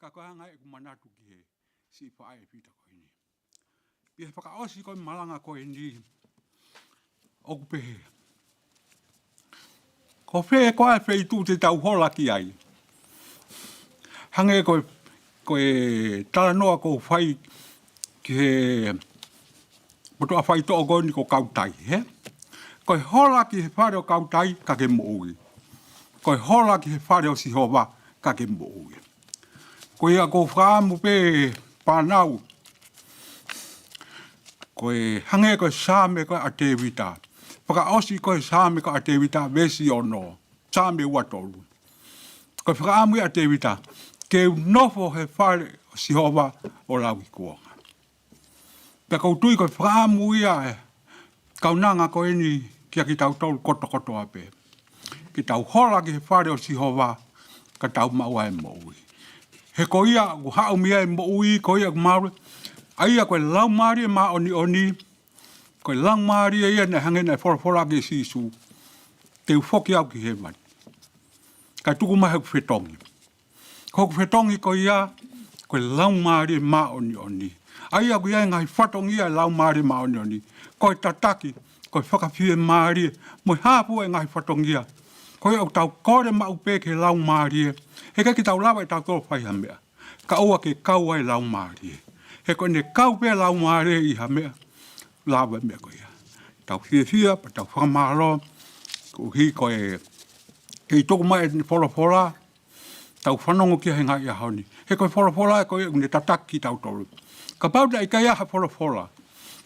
Kakahanga e kumanatu ki he. Si pa e pita ko ini. Pia whakaosi ko malanga ko ini. Oku pehe. Ko whee ko e whee tu te tau hola ki ai. Hange ko e tala noa ko whai ki he moto a whai to o goni ko kautai, he? Ko e hola ki he whare o kautai ka ke mo ui. Ko e hola ki he whare o Sihova ka ke mo ui. Ko ia ko whaamu pe pānau. Ko e hange ko e sāme ko a te wita. Whakaosi ko e sāme ko a te wita vesi o no. Sāme uatoru. Ko e whakaamu a te wita. Ke nofo he whare o Sihova o lawi kuonga. Pea kautui ko e whakaamu ia e. Kaunanga ko eni kia ki tau tolu koto ape. Ki tau hola ki he whare o Sihova ka tau maua e mo ui. He ko ia ku hau mia e mo ui ko ia ku maure. Aia koe lau maari e maa oni. Koe lau maari e ia ne hangena e whora ki sisu. Te ufoki au ki he mani. Kai tuku mahe ku whetongi. Ko ku whetongi ko ia koe lau maari e maa oni. Aia ku ia ngai whatongi e lau maari e maa oni. Koe tataki. Koe whakawhie maari e. Moi hapu e ngai whatongi ia. Koe au tau kore mau pe ke lau maari e. He kai ki tau lawa e tau tolo whai hamea. Ka oa ke kaua e lau maari e. He koe ne kau pe lau maari e i hamea. Lawa e mea koe ia. Tau whia, pa tau whakamaro. Ko hi koe. Hei toku mai e whora. Tau whanongo kia he ngai a haoni. He koe whora e koe ne tataki tau tolo. Ka pauta i kai aha whora.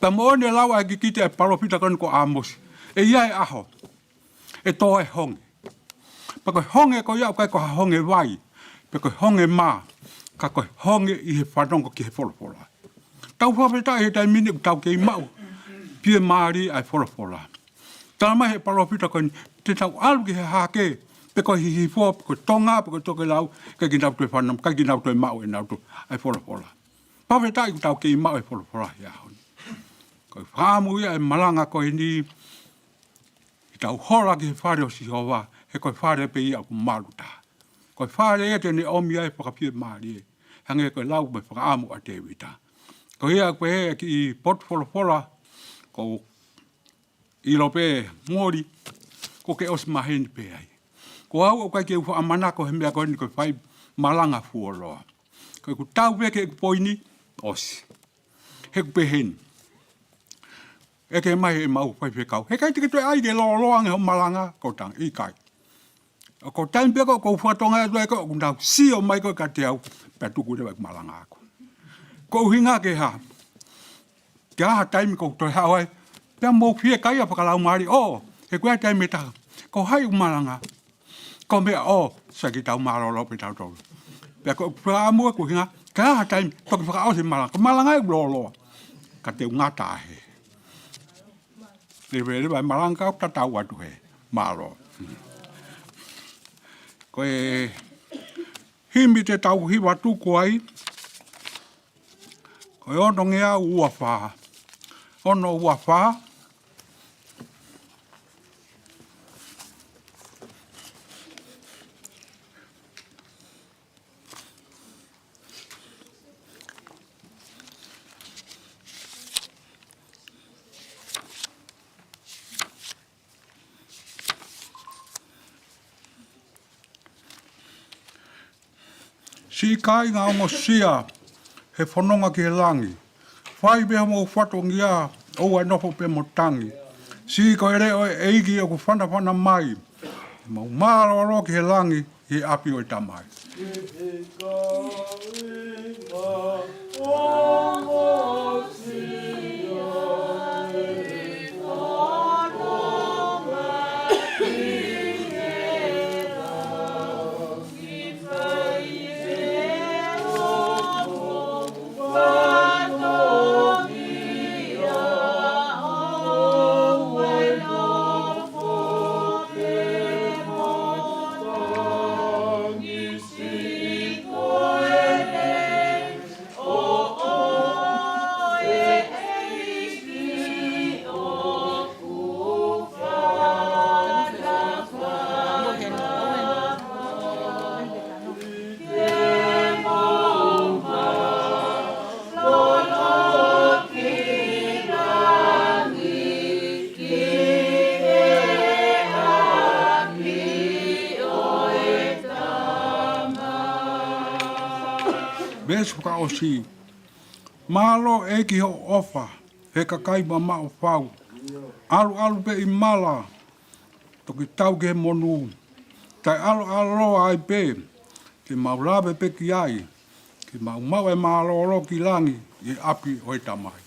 Pa mo one lawa e kikite e paropita kanu ko Amosi. E ia e aho. E toa e honge. Pa koe honge ko ia kai ko ha honge vai. Pa koe honge maa. Ka koe honge i he whanongo ki he whora. Tau whaweta he tai mini tau kei mau. Pie maari ai whora. Tana mai he paropita koe te tau alu ki he hake. Pe koe hihi fua, pe koe tonga, pe koe toke lau. Kai ki nau tue whanam, kai ki nau tue mau e nau tu ai whora. Paweta i tau kei mau e whora hea honi. Koe whaamu ia e malanga koe ni. I tau hora ki he whare o Sihova. He koe whare pe ia ku maruta. Koe whare e te ne omi ai whakapie maari e. Hange koe lau me whakaamu a te wita. Ko ia koe he ki i pot whora. Ko i lope mori. Ko ke os maheni pe ai. Ko au o kai ke ufa amanako he mea koe ni koe whai malanga fuoloa. Koe ku tau peke e ku poini. Osi. He ku peheni. E ke mai e mau whai whekau. He kai tike tue ai ke loange ho malanga. Ko tang i kai. Ko taim peko ko whatonga e tue ko kundau si o mai koe ka te au. Pea tuku rewa ku malanga ako. Ko uhinga ke ha. Ke aha taimi ko toi hawai. Pea mou fie kai a whakalau maari. O, he kua taimi taha. Ko hai umalanga. Ko mea o, sa ki tau marolo pe tau tolu. Pea ko whaamua ku hinga. Ke aha taimi, toki whakaose malanga. Ko malanga e uloloa. Ka te ungata he. Rewa malanga au tatau atu he. Malo. Ko e himi te tau hiwa tuku ai. Ko e ono ngea ua wha. Ono ua wha. Si kai ngā ongo sia, he whanonga ki he langi. Whai beha mo whatongia, o ai nofo pe mo tangi. Si ko ere o eigi o ku whana mai. Mau māroro ki he langi, he api o i tamai. mes whaka o si. Malo e ki ho ofa, he kakai mama o whau. Alu pe i mala, toki tau ke monu. Tai alo ai pe, ke maulawe pe ki ai, ke mau e malo ki langi, i api o i tamai.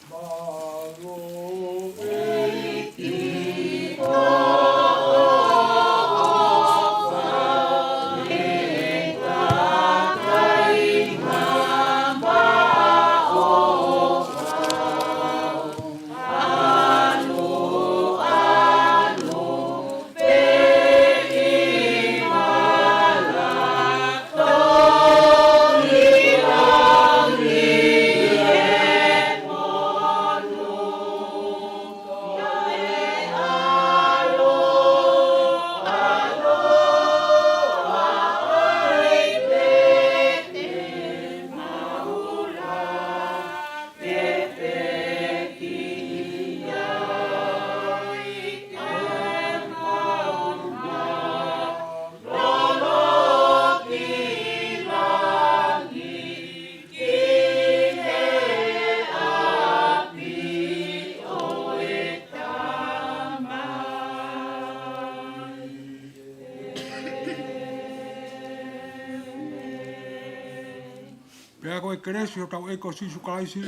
Pea koe keresi o tau eko sisu kalaisi,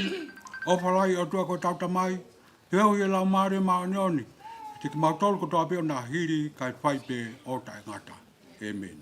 o whalai o tua koe tau tamai, heo i lau maare mao neoni, te ki mautolu ko toa peo na hiri kai whai pe o tae ngata. Amen.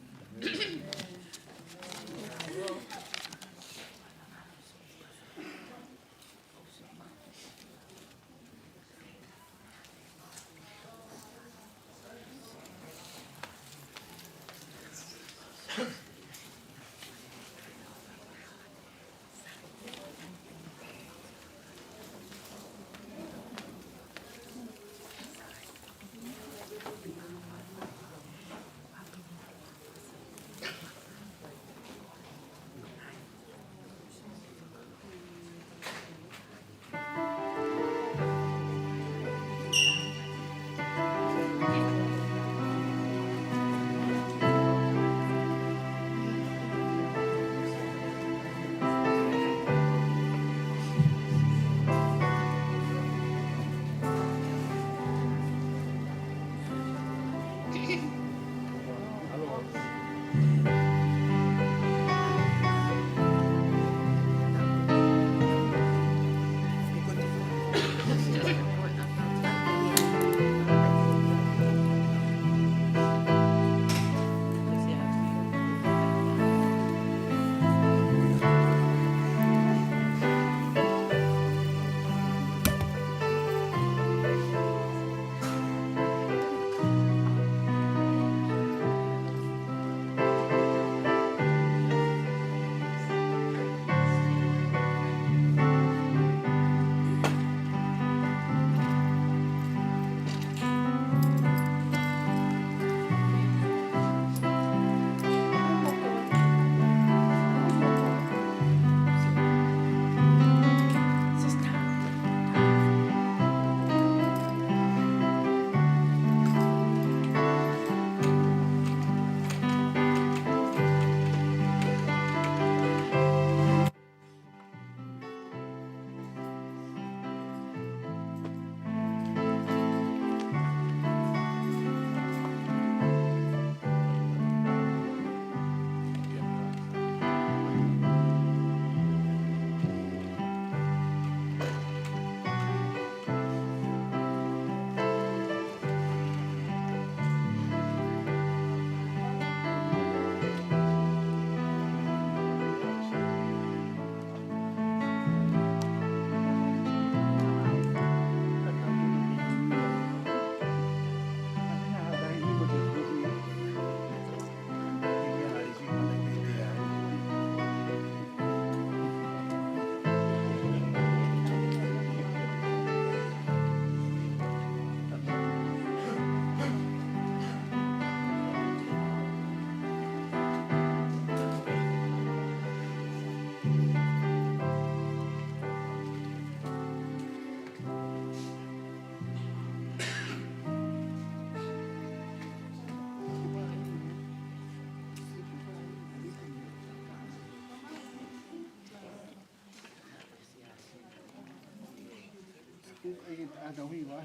Ada hui wa.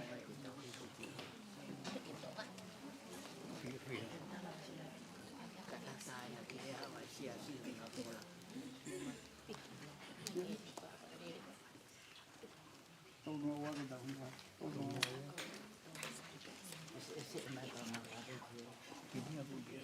Tau no wa da hui wa. Tau no. Ese ma ka ma ka de ki ni abu ye.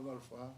galfa.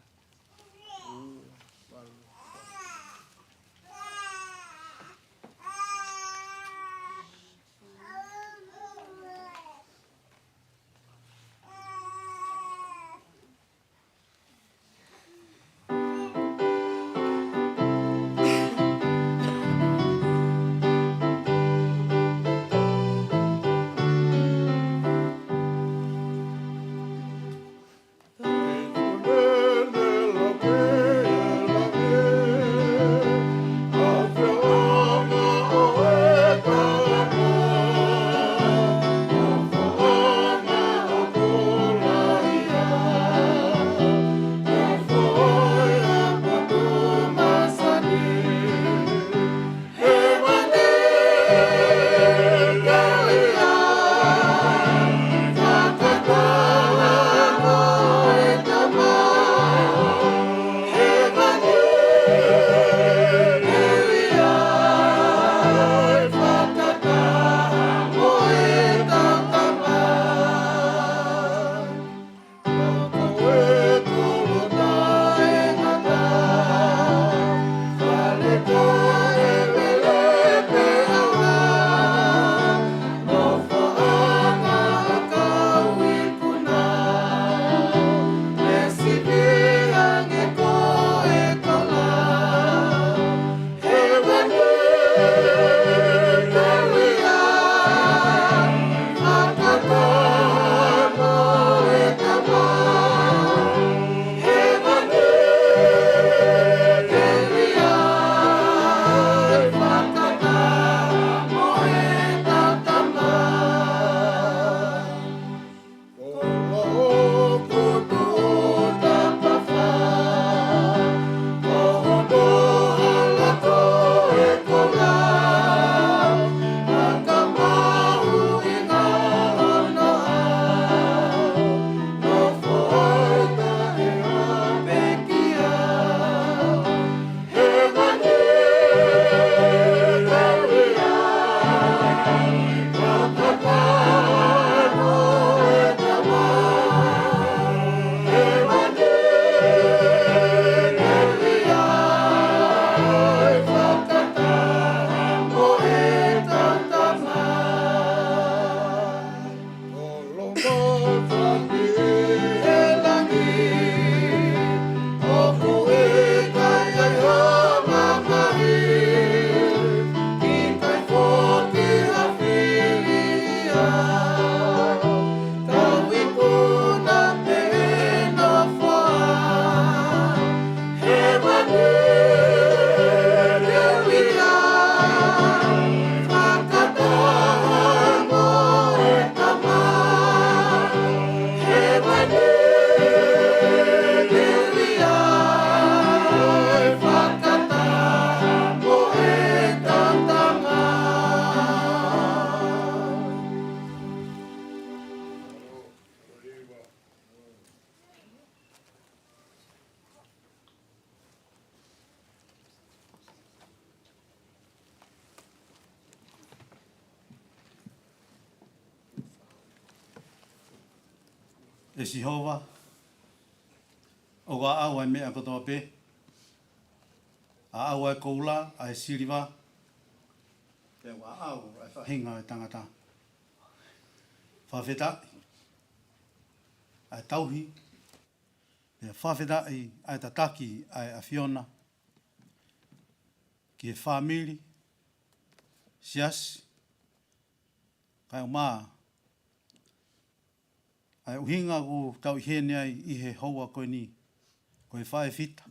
E si hova, o wa au e mea kotoa pe, a au e koula, a e siriwa, te wa au e whahinga e tangata. Whawheta, a e tauhi, e whawheta a e tataki a e awhiona, ki e whamiri, siasi, kai o maa, ai uhinga o tau hene ai I he houa koe ni. Koe whae whita.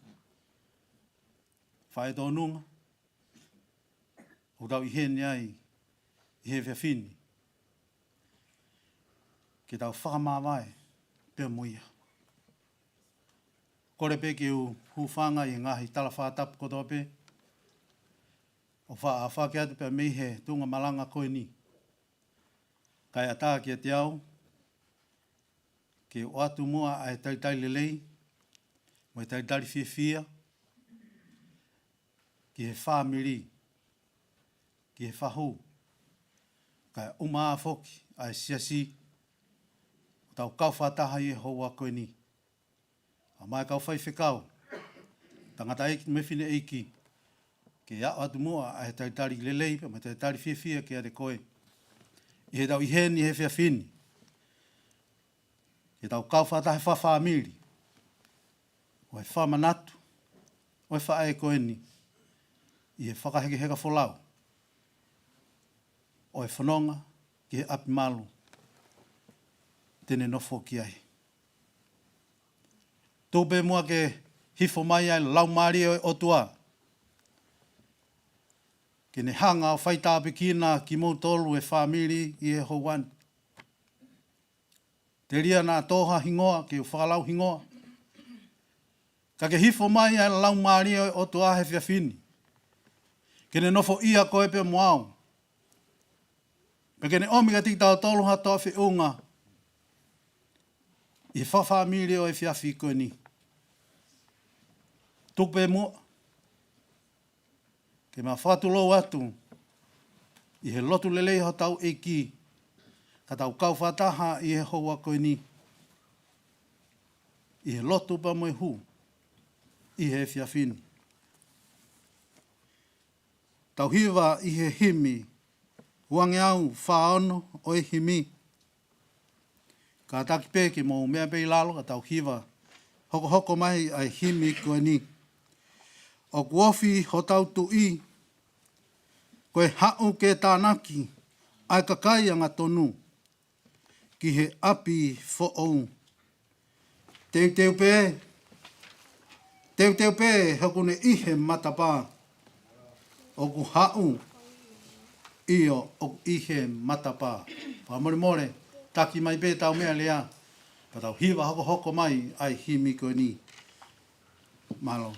Whae tōnunga. O tau hene ai I he whiawhini. Ke tau whakamāwai pia muia. Kore pe ki u hūwhanga I ngahi tala whātapu kotoa pe. O wha a whake atu pia mei he tunga malanga koe ni. Kai ata ki a te au. Ke o atu mua a e taitai lelei, mo e taitari fia, ki he whamiri, ki he whahu, kai umaa foki a e siasi, tau kau whataha I e hoa koe ni. A mai kau whai whekau. Tangata eiki me whine eiki. Ke a atu mua a he taritari lelei, ma taritari whiawhia ke are koe. I he tau i heni he whiawhini. Ke tau kau whatahe whawhamiri. O he whamanatu. O he whae koe ni. I he whakaheke heka wholau. O he whanonga ki he api malu. Tene nofo ki ai. Tōpe mua ke hifo mai ai lau maari o tua. Ke ne hanga o whaitāpe kina ki mou tolu e whamiri i e houan. Te ria nā tōha hingoa ke o whakalau hingoa. Ka ke hifo mai ai lau maari o tua he whiawhini. Ke ne nofo ia koe pe moao. Pe ke ne omi ka tiki tau tolu ha toa whiunga. I he whawhamiri o e whiawhi koe ni. Tupe mua. Ke mā whātulo atu. I he lotu lelei ho tau e ki. Ka tau kau whataha i he hoa koe ni. I he lotu pa moe hu. I he whiawhini. Tau hiwa i he himi. Huange au whaono o e himi. Ka taki pēke mō mea pei lalo ka tau hiwa. Hoko hoko mai ai himi koe ni. O kuofi ho tau tui. Koe hau ke tānaki. Ai kakai anga tonu. Ki he api fo ou. Teu pē. Teu pē hokune ihe matapā. O ku hau. Io o ihe matapā. Pamore more. Taki mai pē tau mea lea. Pa tau hiwa hoko hoko mai ai himi koe ni. Malo.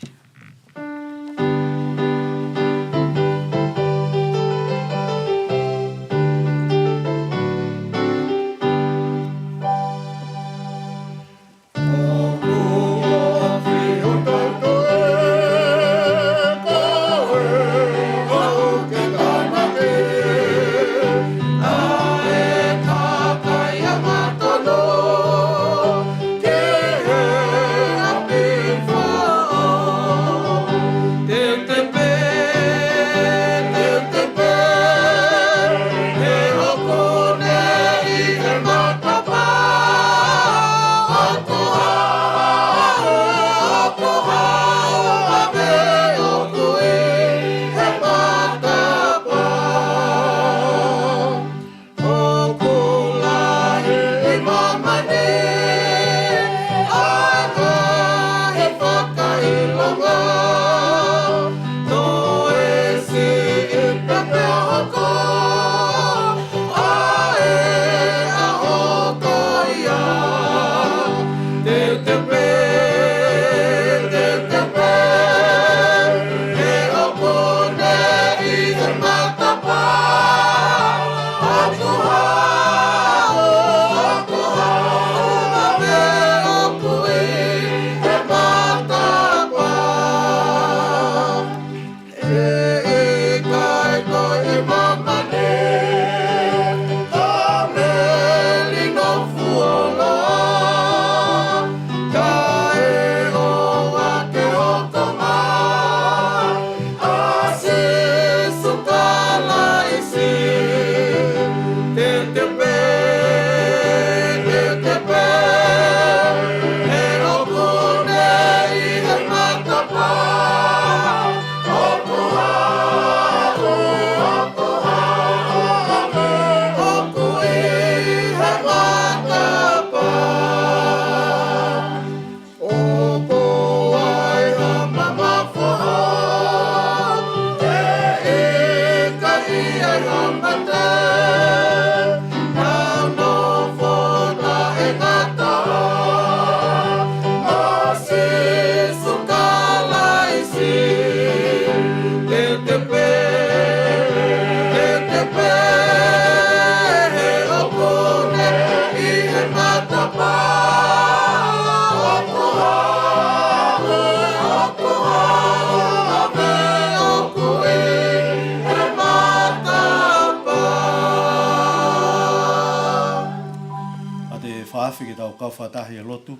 whaafi ki tau kau whatahi e lotu.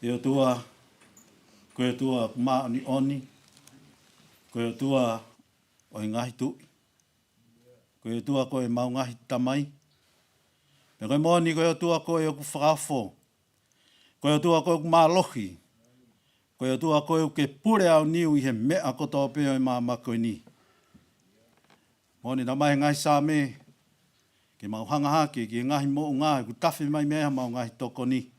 E o tua, koe o tua maa ni oni, koe o tua o i ngahi tui. Koe o tua koe mau ngahi tamai. Me koe moni koe o tua koe o ku whakafo. Koe o tua koe o ku maa lohi. Koe o tua koe o ke pure au niu i he mea kotoa peo i maa makoe ni. Moni tamai ngahi sā me, ke mau hanga hake, ki ngahi mo ngahi, ku tawhi mai mea mau ngahi toko ni.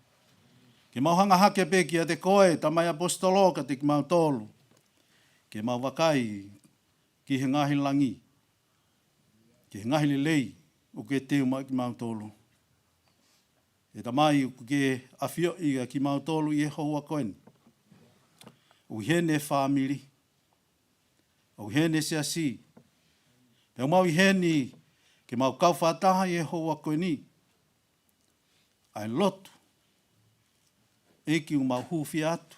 Ke mau hanga hake pe ki a te koe, tamai apostolo ka te ki mau tolu. Ke mau wakai, ki he ngahi langi. Ke he ngahi lelei, o ke teo mai ki mau tolu. E tamai o ke awhio i ki mau tolu i e hoa koeni. O hene whamiri. O hene se asi. Pe o mau i hene, ke mau kau whataha i e hoa koeni. Ai lotu. Eki o mau huwhi atu.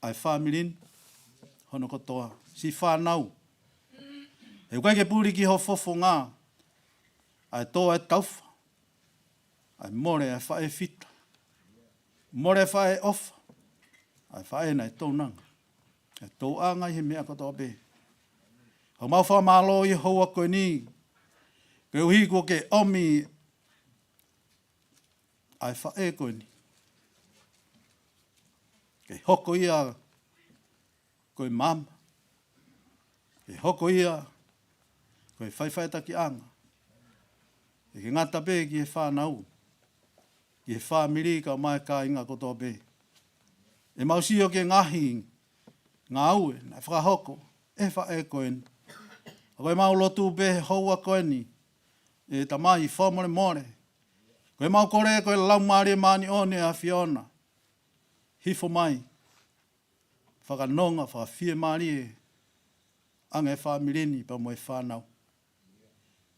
Ai whamirin. Hono kotoa. Si whanau. E koe ke puri ki ho fofo ngā. Ai toa e tauwha. Ai more ai whae fita. More ai whae ofa. Ai whae nei tau nanga. E tau anga i he mea kotoa be. Hau mau wha malo i hoa koe ni. Ke uhi ko ke omi. Ai whae koe ni. Ke hoko ia koe mama. Ke hoko ia koe whaiwhaita ki anga. E ke ngata be ki he whanau. Ki he whamiri ka mai ka inga kotoa be. E mausio ke ngahi ngā aue, nai whakahoko, e whae koe ni. A koe mau lotu be houa koe ni. E tamai whamore more. Koe mau kore koe lau maari mani one a Fiona. Hifo mai. Whakanonga, whakawhie maari e. Anga e whamirini pa mo e whanau.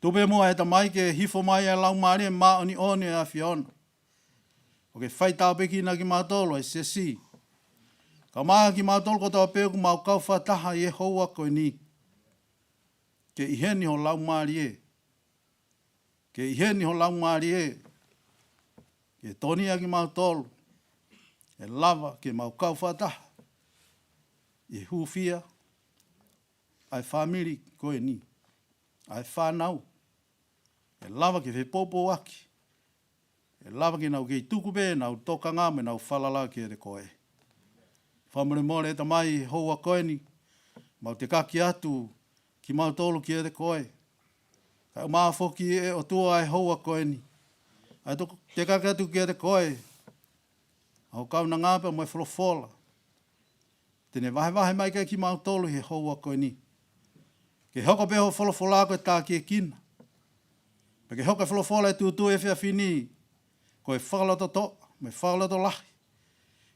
Tupe mua e tamai ke hifo mai e lau maari e maoni one a Fiona. O ke whaitau peki na ki mātolo e sesi. Ka maa ki mātolo ko tau peo ku mau kau whataha i e houa koe ni. Ke iheni ho lau maari e. Ke iheni ho lau maari e. Ke toni a ki mātolo. E lava ke mau kau whataha. I huwhia. Ai whamiri koe ni. Ai whanau. E lava ke whepopo aki. E lava ki nau kei tukupe, nau tokanga me nau whalala ki e te koe. Whamure more e tamai houa koe ni. Mau te kaki atu ki mau tolu ki e te koe. Kai maa whoki e o tua e houa koe ni. Ai te kaki atu ki e te koe. Au kau na ngāpea mo e wholofola. Tene wahe mai kai ki mau tolu he houa koe ni. Ke hoko peho wholofola koe tā ki e kina. Pe ke hoko e wholofola e tūtu e whia whini. Ko e whakaloto to, me whakaloto lahi.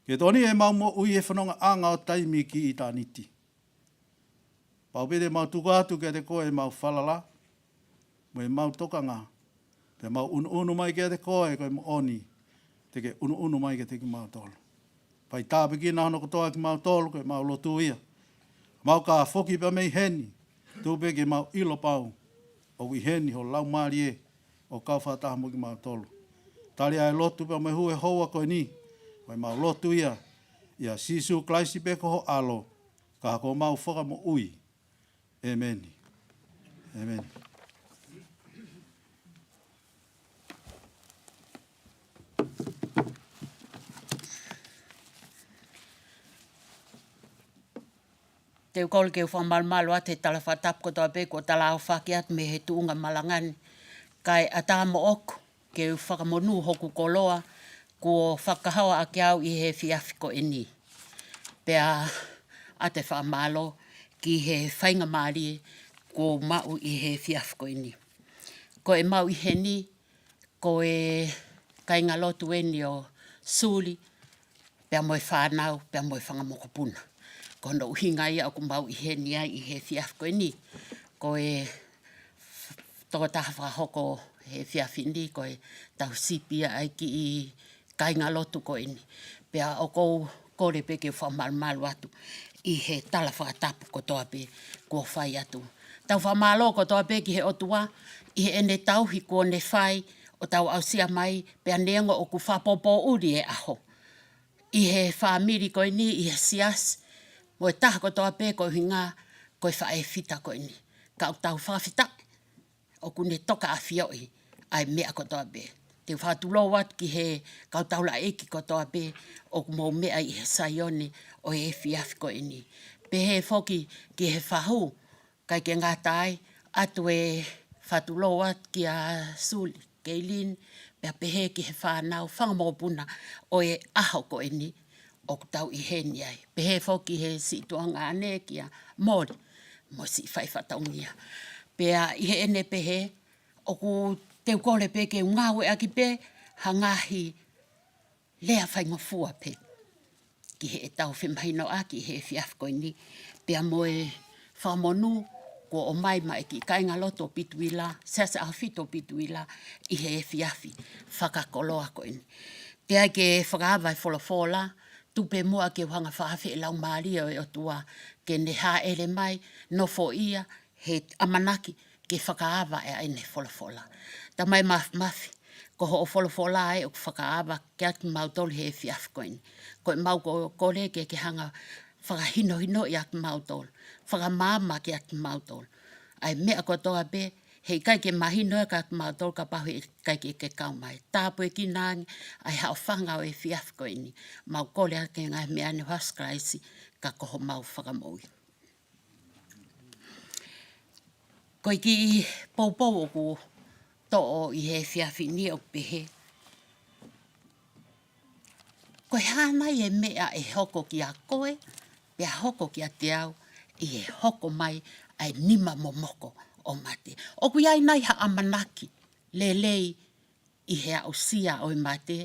Ke toni e mau mo ui e whanonga anga o taimi ki i tāniti. Pau pede mau tuku atu ke te koe e mau whalala, mo e mau tokanga. Te mau unu mai ke te koe koe mo oni, te ke unu mai ke te ki mau tolu. Pai tāpiki na hono kotoa ki mau tolu koe mau lotu ia. Mau ka whoki pa mei heni, tūpe ke mau ilo pau, o i heni ho lau maari e, o kau whataha mo ki mau tolu. Tari ai lotu pa me hu e houa koe ni. Mai mau lotu ia. Ia sisu klaisi pe koho alo. Ka hako mau whaka mo ui. Amen. Amen. Te ukol ke whamalmalo a te talawhatap ko toa pe ko tala au whakiat me he tuunga malangani. Kai atamo oku ke whakamonu hoku koloa ko whakahawa a kiau i he whiawhiko eni. Pea a te whamalo ki he whainga maari ko mau i he whiawhiko eni. Ko e mau i he ni, ko e kainga lotu eni o suli, pea moe whanau, pea moe whangamokopuna. Ko no uhinga ia o ku mau i he ni ai i he whiawhiko eni, ko e toko taha whakahoko he whiawhini, ko e tau sipia ai ki i kainga lotu ko eni. Pea o kou kore pe ke whamalmalu atu i he tala whakatapu ko toa pe kua whai atu. Tau whamalo ko toa pe ki he otua, i he ene tauhi ko ne whai o tau au sia mai, pea neango o ku whapopo uri e aho. I he whaamiri koe ni, i he sias. Mo e taha kotoa pē koe hinga, koe whae fita koe ni. Ka o tau whawhita, o kune toka a whioi, ai mea kotoa pē. Te whātulo wat ki he kautaula eki kotoa pē, o mō mea i he saione, o he whiafi koe ni. Pe he whoki ki he whahu, kai ke ngā tai, atu e whātulo wat ki a suli, keilin, pea pehe ki he whānau, whangamopuna, o e aho koe ni, o tau i he ni ai. Pehe whoki he si tuanga ane ki a mori, mo si whaiwhataungia. Pea i he ene pehe, o ku teu kore pe ke ungawe aki pe, hangahi lea whaingofua pe. Ki he e tau whemahino aki he whiaf koe ni. Pea mo e whamonu, ko o mai mai ki kainga loto pituila, sasa a fito pituila, i he whiafi, whakakoloa koe ni. Pea ke whakaawai wholofola, tupe mua ke whanga whaafi e lau maari o tua, ke ne ha ere mai, no fo ia, he amanaki, ke whakaawa e aine wholofola. Ta mai mafi, ko ho o wholofola e o whakaawa, ke atu mautoli he whiafi koe ni. Koe mau ko kore ke hanga whakahino i atu mautoli, whakamama ke atu mautoli. Ai mea kotoa pe, hei kai ke mahino e ka atu mautoli ka pahu e kai ke kau mai. Tāpu e ki nāngi, ai hao whanga o e whiafi koe ni. Mau kore ake ngai mea ni waskraisi, ka koho mau whakamoui. Koe ki i poupou o ku to o i he whiafi ni o pehe. Koe hānai e mea e hoko ki a koe, pea hoko ki a te au, i he hoko mai ai nima momoko o mate. O kui ai nai ha amanaki, lelei i he au sia o mate,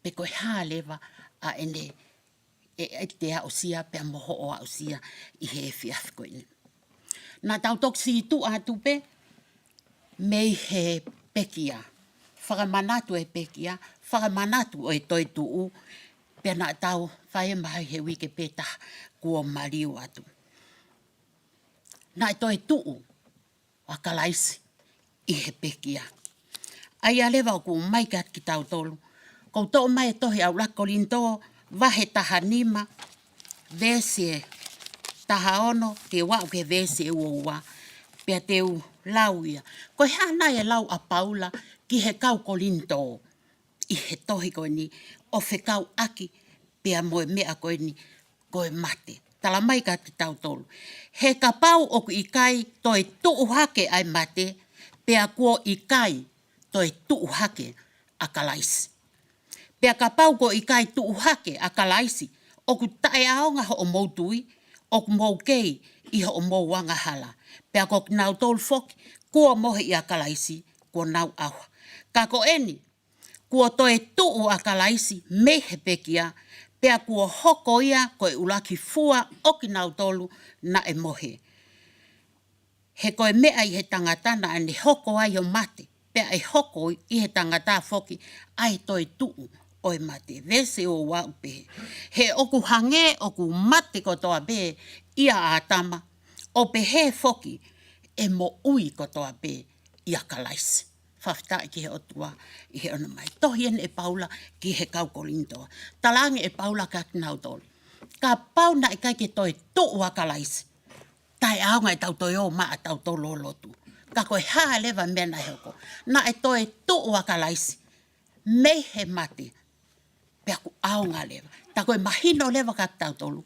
pe koe hālewa a ene e te au sia, pea moho o au sia i he whiafi koe ni. Nā tau toksi tu atu pe, mei he pekia. Whakamanatu e pekia, whakamanatu o e toi tuu, pia nā tau whae mahi he wike peta kua mariu atu. Nā toi tuu, wakalaisi i he pekia. Ai alewa o ku maikat ki tau tolu, kou tō mai tohi au lako linto, wahe taha nima, vesie taha ono, ke wau ke vese ua, pia teu lau ia. Koe hana e lau a paula ki he kau kolinto, i he tohi koe ni, o fe kau aki, pia moe mea koe ni, koe mate. Tala mai ka te tau tolu. He ka pau o ku ikai, toi tuu hake ai mate, pia kuo ikai, toi tuu hake a kalaisi. Pia ka pau ko ikai tuu hake a kalaisi, o ku tae aonga ho o moutui, o ku mou kei i ho o mou wanga hala. Pea ko nau tolu foki, kua mohe i a kalaisi, kua nau awa. Ka ko eni, kua toe tuu a kalaisi, mehe pekia, pea kua hoko ia, koe ulaki fua, oki nau tolu, na e mohe. He koe mea i he tangatana, ane hoko ai o mate, pea e hoko i he tangata foki, ai toe tuu. Oi mate, vese o wau pe. He oku hange, oku mate kotoa pe, ia a tama, o pe he foki, e mo ui kotoa pe, ia kalaisi. Whawhita ki he otua, i he ona mai. Tohien e paula ki he kaukolintoa. Talangi e paula ka kinau toli. Ka pauna e kai ke toi tuu a kalaisi. Tai aonga e tau toi o maa tau to lolotu. Ka koe haa lewa mena heko. Na e toi tuu a kalaisi. Mehe mate. Pea ku aonga lewa. Ta koe mahino lewa ka tau tolu.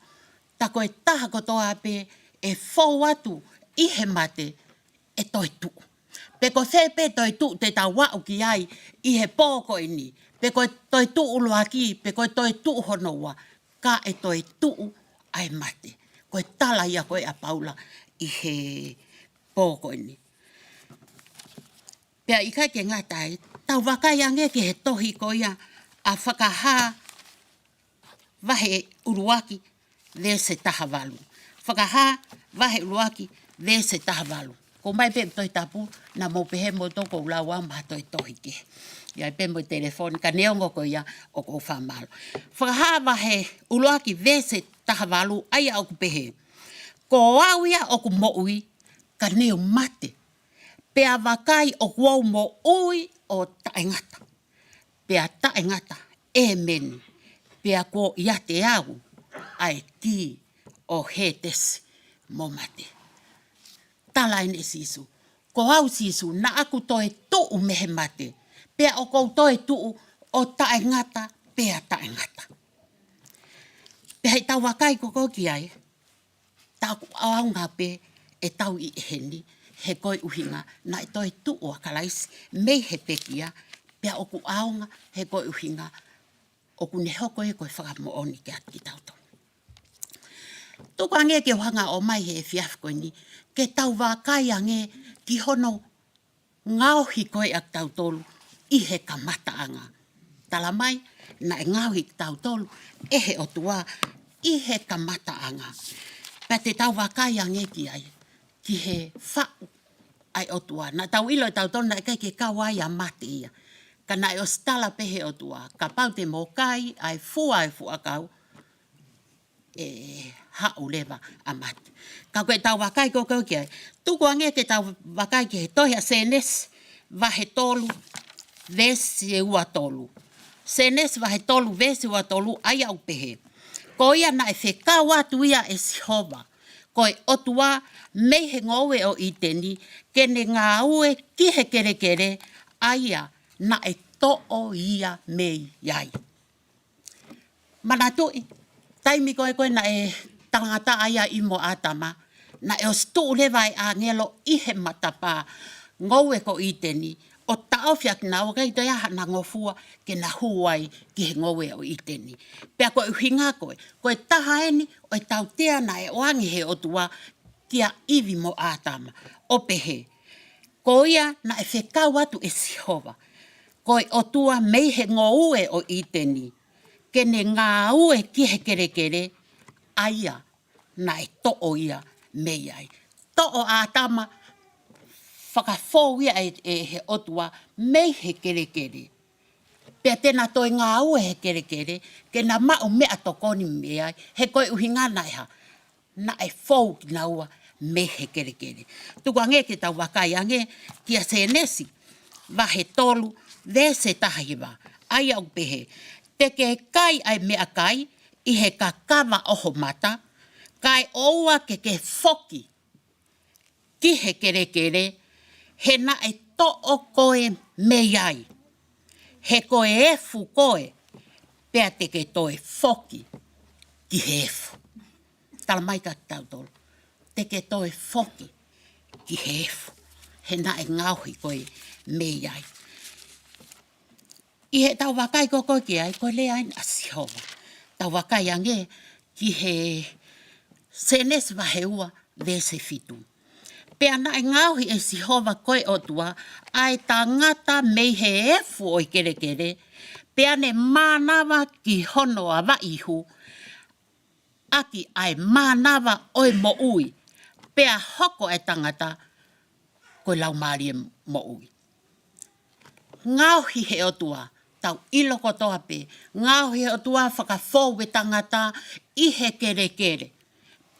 Ta koe taha kotoa pe e fau atu i he mate e toi tuu. Pe ko sepe toi tuu te tau wau ki ai i he pōko ini. Pe ko toi tuu ulua ki, pe ko toi tuu honoua. Ka e toi tuu ai mate. Koe tala ia koe a paula i he pōko ini. Pea i kai ke ngatai, tau wakai ange ki he tohi ko ia a whakaha wahe uruaki ve se taha walu. Whakaha wahe uruaki ve se taha walu. Ko mai pe toi tapu na mo pehe mo toko ulawa ma toi tohi ke. Ia pe mo telefoni ka neongo ko ia o ko whamalo. Whakaha wahe uruaki ve se taha walu aia o ku pehe. Ko au ia o ku mo ui ka neo mate. Pea wakai o kuau mo ui o taengata. Pea taengata e meni. Pea ko ia te au ai ki o he tesi mo mate. Tala ene sisu. Ko au sisu na aku toe tuu mehe mate. Pea o kou toe tuu o tae ngata, pea tae ngata. Pea hei tau wakai ko ki ai. Tau au ngā pe e tau I heni. He koi uhinga na e toi tuu o kalaisi. Mei he pekia. Pea oku aonga he koi uhinga. Oku ne hoko e koe whakamo oni ke ati tau tau. Tuku ange ke whanga o mai he fiaf koe ni. Ke tau wakai ange ki hono ngauhi koe ak tau tolu I he kamata anga. Tala mai na e ngauhi tau tolu e he otua I he kamata anga. Pa te tau wakai ange ki ai. Ki he whau ai otua. Na tau ilo e tau tolu na e kai ke kawai a mate ia. Kana e o stala pehe otua. Ka pau te mokai ai fua kau. E hau lewa a mate. Ka koe tau wakai ko ki ai. Tuku ange ke tau wakai ki he tohia senes vahe tolu vesi e ua tolu. Senes vahe tolu vesi ua tolu ai au pehe. Ko ia na e whekau atu ia e sihova. Ko e otua mei he ngowe o iteni kene ngā ue ki he kere kere aia na e to'o ia mei iai. Mana tui, taimi koe na e tangata aia imo atama, na e o stu lewa e a ngelo I he matapa ngowe ko iteni, o tau fiak na o kei toia na ngofua ke na huai ki he ngowe o iteni. Pea koe uhinga koe taha eni o e tau tea na e oangi he otua kia iwi mo atama. O pehe, ko ia na e whekau atu e sihova. Koe otua mei he ngoue o iteni. Kene ngā ue ki he kere kere, aia na e to'o ia mei ai. To'o atama, whakafou ia e he otua mei he kere kere. Pea tēnā toi ngā ue he kere kere, ke na mao mea tokoni mei ai, he koe uhinga na iha, na e fou ki na ua mei he kere kere. Tuku ange ke tau wakai ange, kia se nesi, vahe tolu, vese tahiwa, ai au pehe. Te ke kai ai mea kai, I he kakawa oho mata, kai oua ke foki, ki he kere kere, he na e to'o koe mei ai. He koe efu koe, pea te ke toe foki, ki he efu. Tala mai ka tau tolu. Te ke toe foki, ki he efu. He na e ngauhi koe mei ai. I he tau wakai koko ki ai, koe lea ai na sihova. Tau wakai ange, ki he senes wahe ua vese fitu. Pea na e ngauhi e sihova koe otua, ai tangata mei he efu o I kere kere, pea ne mānawa ki hono a waihu, aki ai mānawa oi mo ui, pea hoko e tangata, koe lau maari e mo ui. Ngauhi he otua, tau iloko toa pe, ngauhi he otua whakafou e tangata, I he kere kere.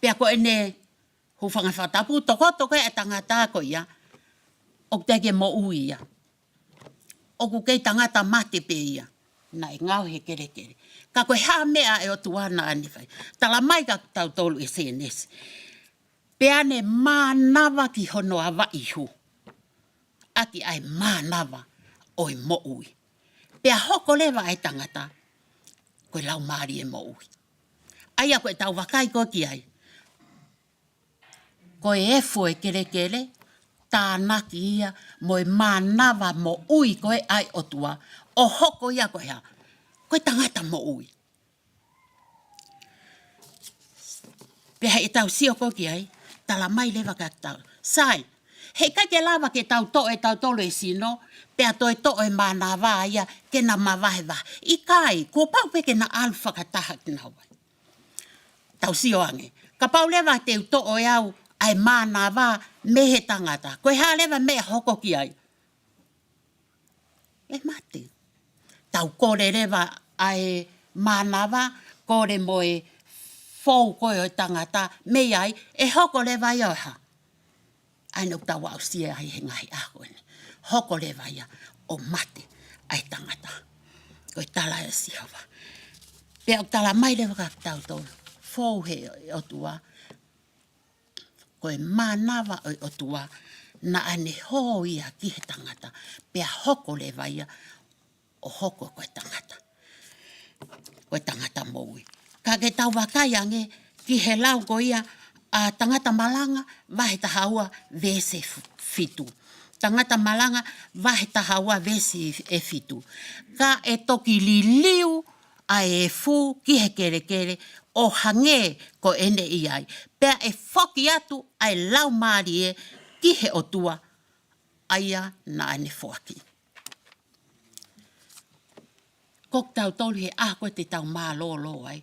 Pea koe ne, hu whangawhatapu, toko e tangata ko ia, o teke mo ui ia. O ku kei tangata mate pe ia, na e ngau he kere kere. Ka koe haa mea e o tuana anifai. Tala mai ka tau tolu e CNS. Pea ne mānawa ki hono a waihu. Aki ai mānawa oi mo ui. Pea hoko lewa ai tangata, koe lau maari e mo ui. Ai a koe tau wakai ko ki ai. Koe efo e kere kere, tānaki ia, moe mānawa mo ui koe ai otua, o hoko ia koe ha, koe tangata mo ui. Pea e tau sio ko ki ai, tala mai lewa ka tau. Sai, he kake lawa ke tau to e tau tolo e sino, pea toi to e mānawa ia, ke na mawahe wa. I kai, ko pau pe ke na alfa ka taha ki na wai. Tau sio ange, ka pau lewa te to o e au, ai mānawa mehe tangata. Koe haa lewa mea hoko ki ai. E mate. Tau kore lewa ai mānawa, kore moe fou koe o tangata, mei ai, e hoko lewa i oha. Ai nuk tau au sia ai he ngai ako ene. Hoko lewa ia o mate ai tangata. Koe tala e sihawa. Pea o tala mai lewa ka tau tolu. Fou he o tua. Koe manawa o tua. Na ane ho ia ki he tangata. Pea hoko lewa ia. O hoko koe tangata. Koe tangata moui. Ka ke tau wakai ange ki he lau ko ia a tangata malanga wahe tahaua vese fitu. Tangata malanga wahe tahaua vese e fitu. Ka e toki liliu a e fu ki he kere kere o hange ko ene iai. Pea e foki atu ai lau maari e ki he otua aia na ane foaki. Kok tau tolu he koe te tau maa lo ai.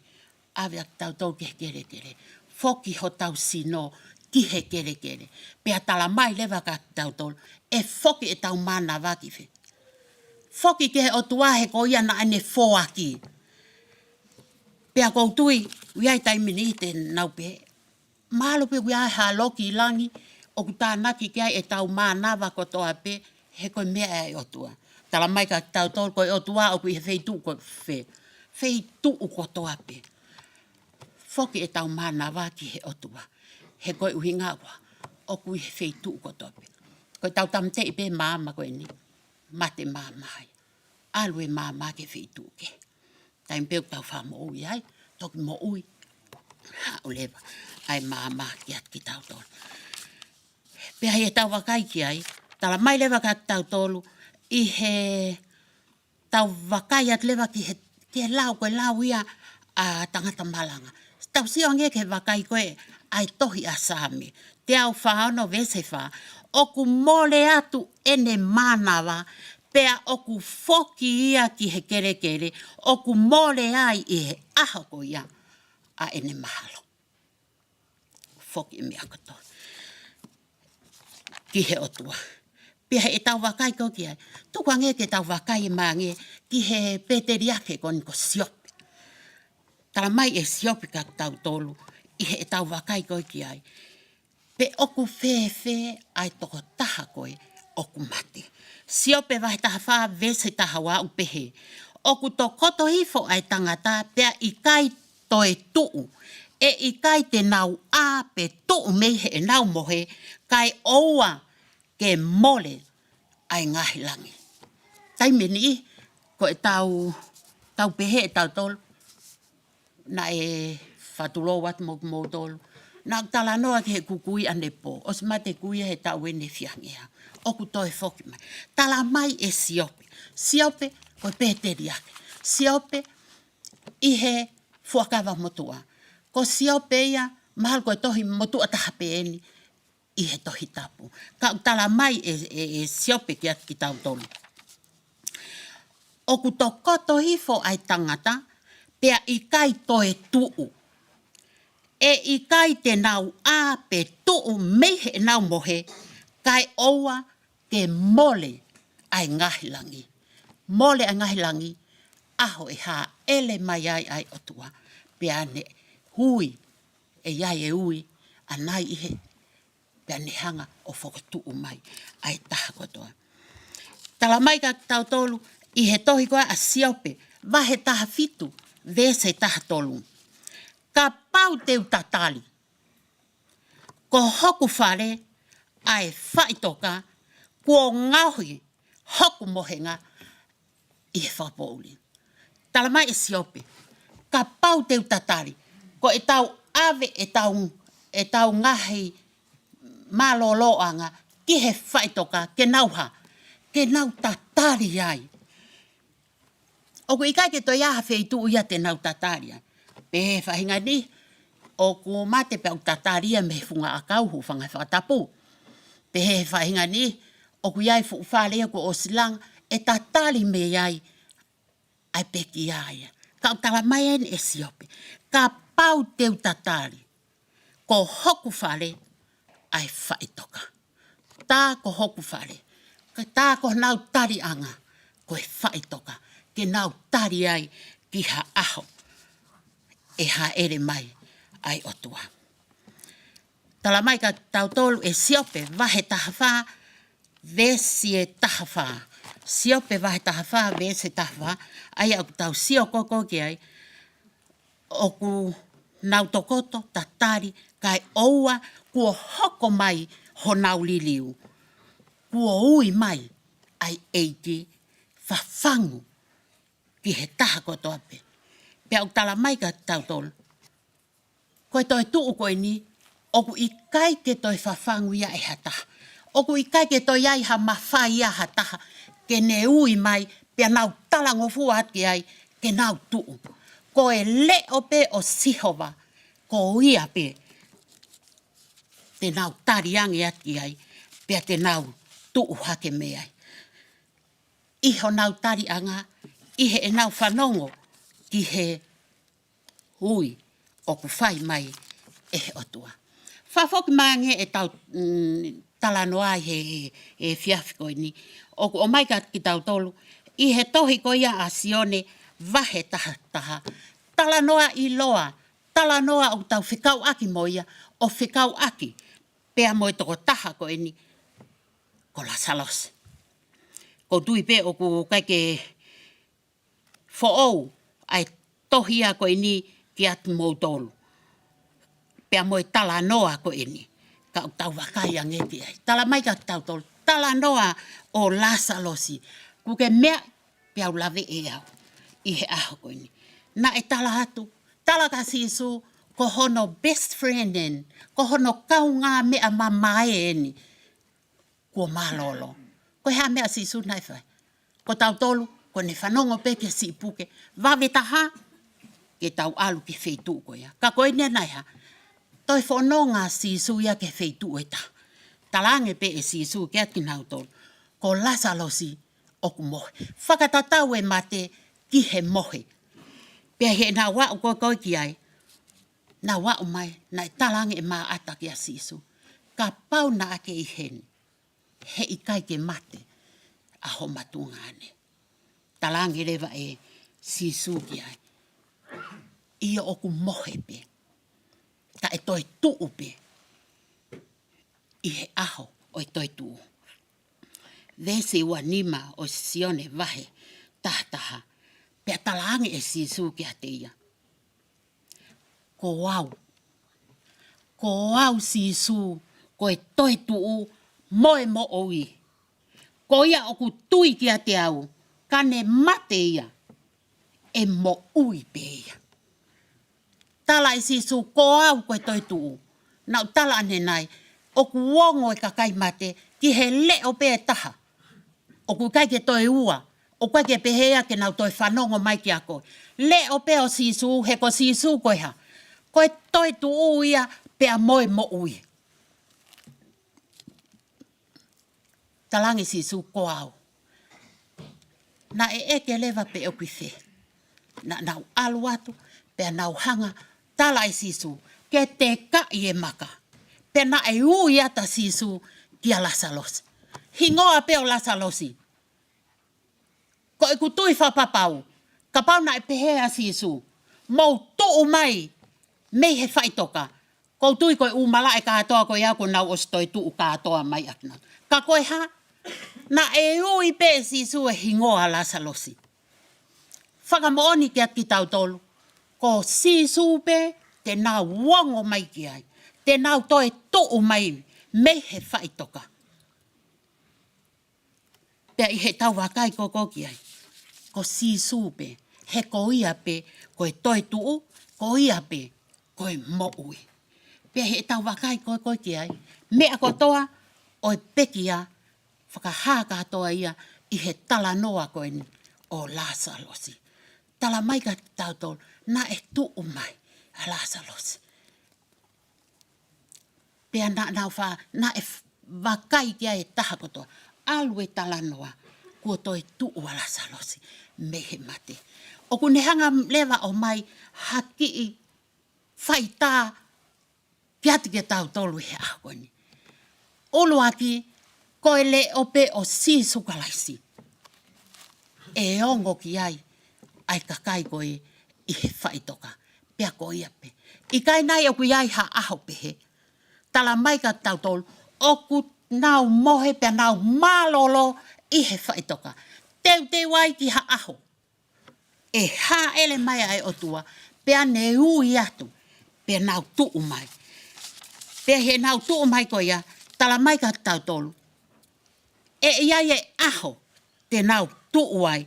Awea tau tolu ki he kere kere. Foki ho tau sino ki he kere kere. Pea tala mai lewa ka tau tolu. E foki e tau mana waki fe. Foki ke he otua he ko ia na ane foaki. Pea koutui, wiai taimini te nau pe. Malo pe wiai ha loki langi. O kuta naki kia e tau mana wako toa pe. He koe mea e otua. Tala mai ka tau tolu koe otua o kui he feitu ko fe. Feitu ko toa pe. Foki e tau mana waki he otua. He koe uhinga wa. O kui he feitu ko toa pe. Koe tau tamte i pe maama koe ni. Mate maama hai. Alue maama ke feitu ke. Taim peu tau wha mo ui ai. Toki mo ui. Ha o lewa. Ai maama ki at ki tau tolu. Pea he tau wakai ki ai. Tala mai lewa ka tau tolu. I he tau wakai at lewa ki he lau koe lau ia a tangata malanga. Tau sio nge ke wakai koe ai tohi a sami. Te au whaano vese wha. Oku mole atu ene manawa. Pea oku foki ia ki he kere kere. Oku mole ai i he aho ko ia a ene mahalo. Foki me akoto. Ki he otua. Pea he tau wakai ko ki ai. Tuka nge ke tau wakai maa nge ki he peteriake koni ko siopi. Tala mai e siopi ka tau tolu. I he tau wakai ko ki ai. Pe oku fe ai toko taha koe oku mate. Siope wahe taha wha vese taha wa upehe. Oku to koto hifo ai tangata pea ikai to e tuu. E ikai te nau a pe tuu meihe e nau mohe kai oua ke mole ai ngahi langi. Tai meni ko e tau pehe e tau tolu. Na e whatulo wat mo tolu. Na tala noa ki he kukui ane po. Os mate kuia he tau ene fiangea. Oku toi foki mai. Tala mai e siope. Siope ko peteriake. Siope i he fuakawa motua. Ko siope ia mahal ko tohi motua tahapeeni i he tohi tapu. Ka tala mai e siope ki tau tolu. Oku to koto hifo ai tangata pea ikai to e tuu. E ikai te nau a pe tuu meihe nau mohe kai oua ke mole ai ngahilangi. Mole ai ngahilangi aho e ha ele mai ai otua. Pea ne hui e iai e ui anai ihe pea ne hanga o whakatuu mai ai taha kotoa. Tala mai ka tau tolu i he tohi koa a siope wahe taha fitu vese taha tolu. Ka pau teu tatali. Ko hoku whare ai whaitoka kua ngauhi hoku mohenga i he whapouli. Tala mai e siope. Ka pau teu tatali. Ko e tau ave e tau ngahi maloloanga ki he whaitoka ke nauha. Ke nau tatari ai. Oku ikai ke toi aha feitu ia te nau tatari ai. Pehe whahinga ni, oku mate pe au tataria me funga akauhu whanga whatapu. Pehe whahinga ni, oku iai whalea ko o silang, e tatari me iai, ai peki aia. Ka tala mai en e siope. Ka pau teu tatari. Ko hoku whale, ai whaitoka. Tā ko hoku whale. Tā ko nau tari anga, ko e whaitoka. Ke nau tari ai ki ha aho. E ha ere mai ai otua. Tala mai ka tau tolu e siope wahe taha wha, vesi e taha wha. Siope wahe taha wha, vesi taha wha. Ai au tau sio koko ki ai. oku nau tokoto tatari kai oua kua hoko mai ho nau liliu. Kua ui mai ai eiti whawhangu ki he taha kotoa pe. Pea utala mai ka tautolu. Koe toi tuu koe ni, oku i kai ke toi whawhangu ia e hataha. Oku i kai ke toi ai ha mawhai ia hataha. Ke ne ui mai, pea nau talango fuat ki ai, ke nau tuu. Ko e le o pe o sihova, ko ia pe, te nau tariangi ati ai, pea te nau tuu hake me ai. Iho nau tari anga, ihe e nau whanongo, ki he hui, o ku whai mai e he otua. Whafoki mange e tau talanoa he fiafiko ni, o mai ka ki tau tolu, i he tohi ko ia a sione, vahe taha. Talanoa i loa, talanoa o tau whikau aki moia, o whikau aki, pea moi toko taha ko ni, ko la salos. Ko tui pe o ku kaike fo'ou, ai tohia ko ni ki atu mou tolu. Pea moi talanoa ko ni, ka o tau wakai angeti ai. Tala mai ka tau tolu, talanoa o la salosi, kuke mea pea ulave e au, i he aho ko ni. Na e tala hatu, tala ka sisu, ko hono best friend en, ko hono kaunga mea mamae eni, ko malolo. Ko hea mea sisu nai whai. Ko tau tolu, ko ne whanongo pe ke si puke, wawetaha, ke tau alu ke wheitu ko ia. Ka koe ne nai ha, toi whanonga sisu ia ke wheitu e ta. Talange pe e sisu ke ati nau tolu, ko lasalosi oku mohe. Whakatatau e mate ki he mohe. Pea he nā wau koe ki ai, nā wau mai, nā talange e maa ata ki a sisu. Ka pau na ake i heni, he i kai ke mate, a ho matunga ane. Talange rewa e sisu ki ai. Ia oku mohe pe, ka e toi tuu pe, i he aho o e toi tuu. Vese ua nima o sione vahe, tahataha, pea talange e sisu ki a te ia. Ko au sisu, ko e toi tuu, moe mo oi. Ko ia oku tui ki a te au, ka ne mate ia, e mo ui pe ia. Tala e sisu, ko au ko e toi tuu. Nau tala ane nai, oku wongo e kakai mate, ki he le o pe e taha. Oku kai ke toi ua, o kai ke pehea ke nau toi whanongo mai ki a koe. Le o pe o sisu, he ko sisu koe ha. Koe toi tuu ia, pea moe mo ui. Talangi sisu ko au. Na e eke lewa pe o kiwhe. Na nau alu atu, pea nau hanga, tala e sisu, ke te ka i e maka. Pe na e ui ata sisu ki a lasalosi. Hingoa pe o lasalosi. Ko e kutui whapapau, ka pau na e pehea sisu. Mau tuu mai, mei he whaitoka. Ko tui koe umala e katoa koe ako nau ostoi tuu katoa mai atna. Ka koe ha, na e ui pe sisu e hingoa lasalosi. Whakamooni ki ati tau tolu. Ko sisu pe, te nau wongo mai ki ai. Te nau toi tuu mai, mei he whaitoka. Pea i he tau wakai koko ki ai. Ko sisu pe, he ko ia pe, koe toi tuu, ko ia pe, koe mo ui. Pea he tau wakai koko ki ai. Mea kotoa, oi pekia, whakahaka toa ia, i he tala noa koe ni, o lasalosi. Tala mai ka tau tolu, na e tuu mai, a lasalosi. Pea na e wakai kia e taha kotoa, alue tala noa, kua toi tuu a lasalosi, mehe mate. O kune hanga lewa o mai, haki i, whaita, piati ke tau tolu he ako ni. Olu aki, koe le ope o sisu kalaisi. E ongo ki ai, ai kakai koe i he whaitoka, pea ko ia pe. I kai nai oku iai ha aho pehe. Tala mai ka tau tolu, oku nau mohe pea nau malolo i he whaitoka. Teu te wai ki ha aho. E ha ele mai ai o tua, pea ne ui atu, pea nau tuu mai. Pea he nau tuu mai ko ia, tala mai ka tau tolu. E ia e aho, te nau tuu ai,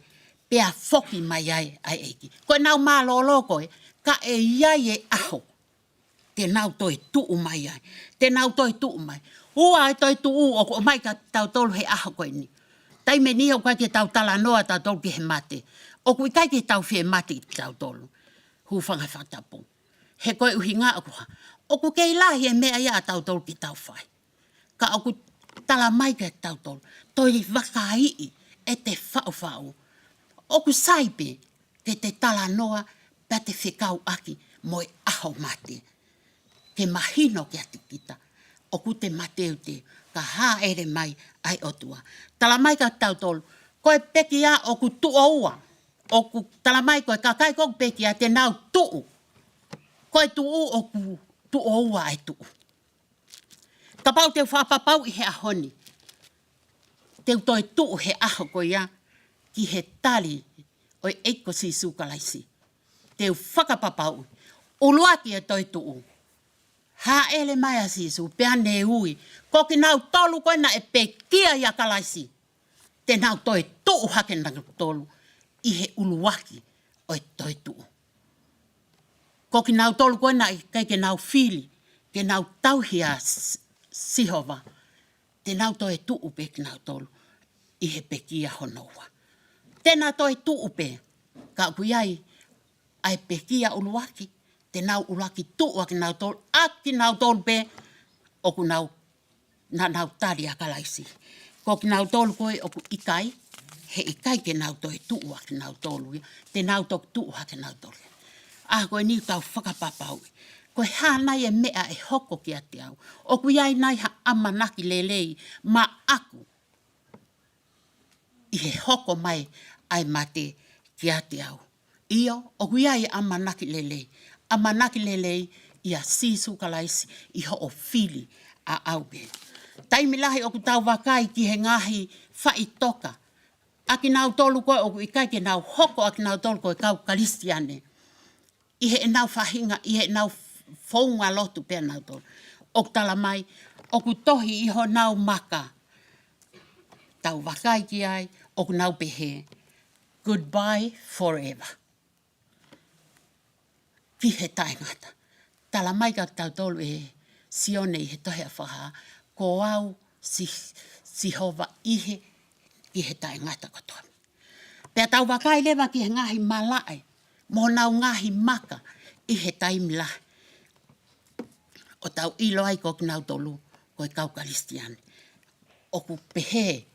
pea foki mai ai eiki. Koe nau mālolo koe, ka e ia e aho. Te nau toi tuu mai ai. Te nau toi tuu mai. Ua ai toi tuu o mai ka tau tolu he aho koe ni. Tai me ni o kai ke tau tala noa tau tolu ki he mate. O kui kai ke tau fie mate ki tau tolu. Hufanga whatapo. He koe uhi ngā akua. O ku kei lahi e mea ia tau tolu ki tau whai. Ka o ku tala mai ke tau tolu. Toi waka ii e te whau. O ku saipe ke te tala noa pa te whikau aki moi aho mate. Ke mahino ki ati kita. O ku te mateu te. Ka hā ere mai ai otua. Tala mai ka tau tolu. Koe peki a o ku tuo ua. O ku tala mai koe ka kai kong peki a te nau tuu. Koe tuu o ku tuo ua ai tuu. Ka pau te whapapau i he ahoni. Teu toi tuu he aho ko ia ki he tali o eiko si sukalaisi. Teu whakapapau. Uluaki e toi tuu. Ha ele mai a sisu, pea ne ui. Koki nau tolu koe na e pe kia ia kalaisi. Te nau toi tuu hake na tolu. I he uluaki o e toi tuu. Koki nau tolu koe na kai ke nau fili. Ke nau tauhia sihova. Te nau toi tuu pe ki nau tolu. I he pe kia honoua. Te nau toi tuu pe. Ka kuiai ai pe kia uluaki. Te nau ulaki tuu aki nau tolu, aki nau tolu pe, o ku nau tari a kalaisi. Ko ki nau tolu koe o ku ikai, he ikai ke nau toi tuu aki nau tolu. Te nau tok tuu aki nau tolu. Koe ni tau whakapapau. Koe hānai e mea e hoko ki ati au. O ku iai nai ha amanaki lelei, ma aku. I he hoko mai ai mate ki ati au. Io, o ku iai amanaki lelei. Amanaki lelei ia sisu kalaisi i ho o fili a aupe. Taimilahi o ku tau wakai ki he ngahi whai toka. Aki nau tolu koe o ku ikai ke nau hoko aki nau tolu koe kau kalistiane. I he nau whahinga, i he nau whaunga lotu pia nau tolu. O tala mai, o ku tohi iho nau maka. Tau wakai ki ai, o ku nau pehe. Goodbye forever. Ki he taingata. Tala mai ka tau tolu e sione i he tohea whaha. Ko au si hova ihe ki he taingata kotoa. Pea tau wakai lewa ki he ngahi malae. Mo nau ngahi maka i he taimila. O tau ilo ai ko ki nau tolu koe kau kalistiane. O ku pehe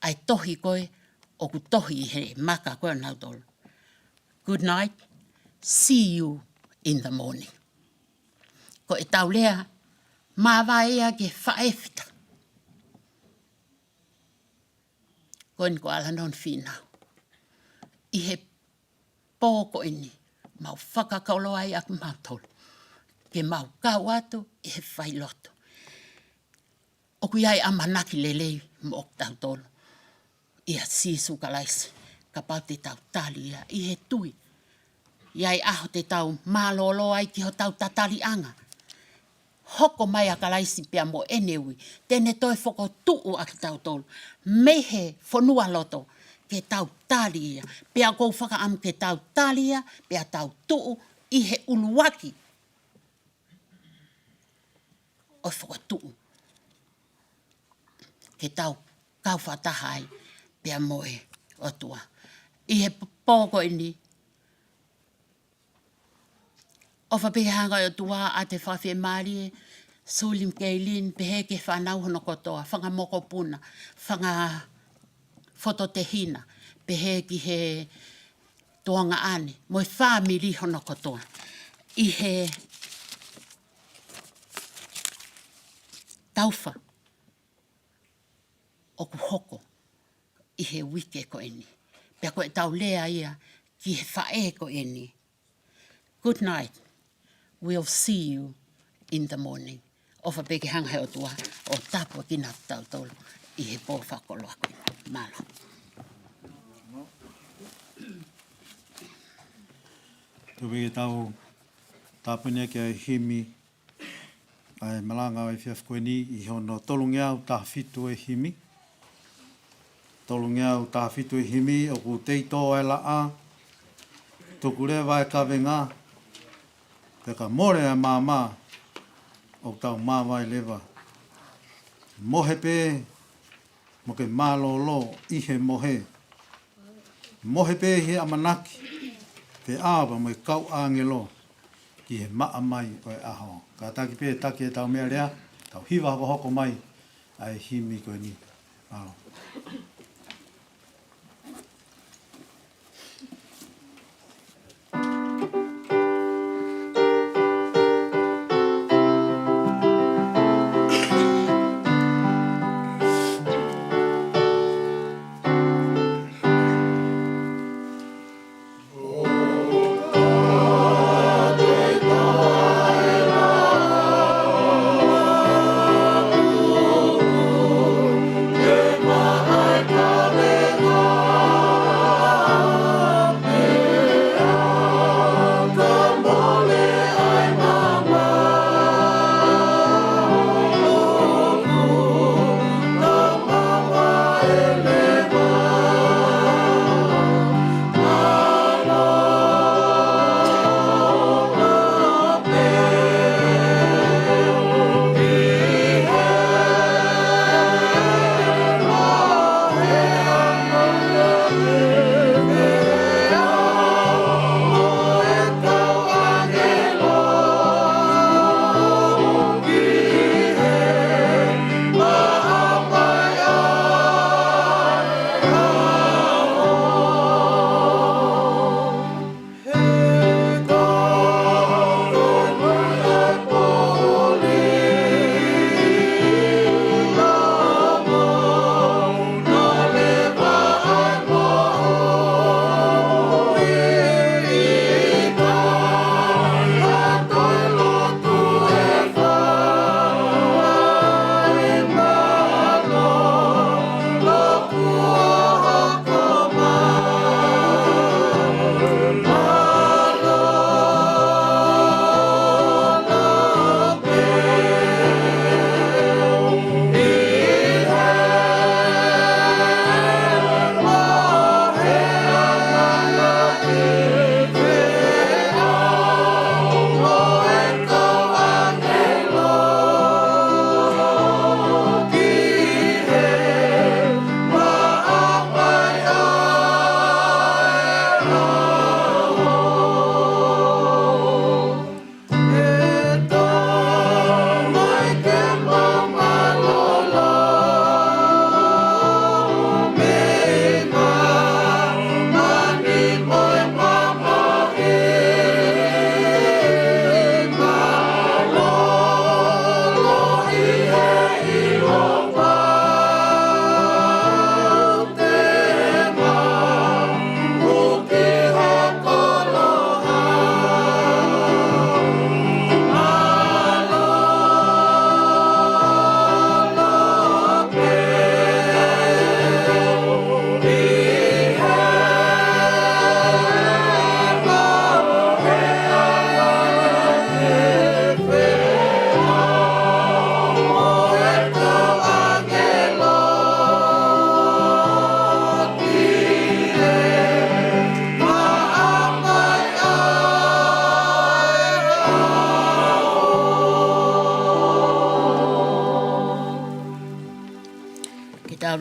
ai tohi koe, o ku tohi i he maka koe nau tolu. Good night. See you in the morning. Ko e tau lea, mawa ea ke whaefita. Ko ni ko ala non whinau. I he pōko ini, mau whakakaulo ai aku mau tolu. Ke mau kau atu, i he whailoto. O kui ai amanaki lelei mo ok tau tolu. Ia sisu kalaisi, ka pau te tau tali ia, i he tui. Iai aho te tau mālolo ai ki ho tau tatali anga. Hoko mai a kalaisi pia mo enewi. Tene toi whoko tuu aki tau tolu. Mehe whanua loto ke tau tali ia. Pia kou whakaamu ke tau tali ia. Pia tau tuu i he uluaki. O whoko tuu. Ke tau kau whatahai pia moe o tua. I he pōko ini. O whapehanga o tua a te whawhi maari, sulim keilin, pehe ke whanau hono kotoa, whanga moko puna, whanga foto te hina, pehe ki he toanga ane, moi whamiri hono kotoa. I he tauwha o ku hoko, i he wike ko eni. Pea koe tau lea ia ki he whae ko eni. Good night. We'll see you in the morning. O whapeke hanga o tua, o tapua ki nā tau tolu, i he pō whakolo a koe. Mālo. Tuwe tau tāpune ki ai himi. Ai malanga ai whiaf koe ni i hono tolungia u tā whitu e himi. Tolungia u tā whitu e himi o ku teito ai la a. Tuku rea vai ka venga. Te ka more a māma o tau māwai lewa. Mohe pē, mo ke mālolo, ihe mohe. Mohe pē he amanaki, te awa mo i kau angelo, ki he maa mai o e aho. Ka taki pē taki e tau mea rea, tau hiwa hoko hoko mai, ai himi koe ni. Alo.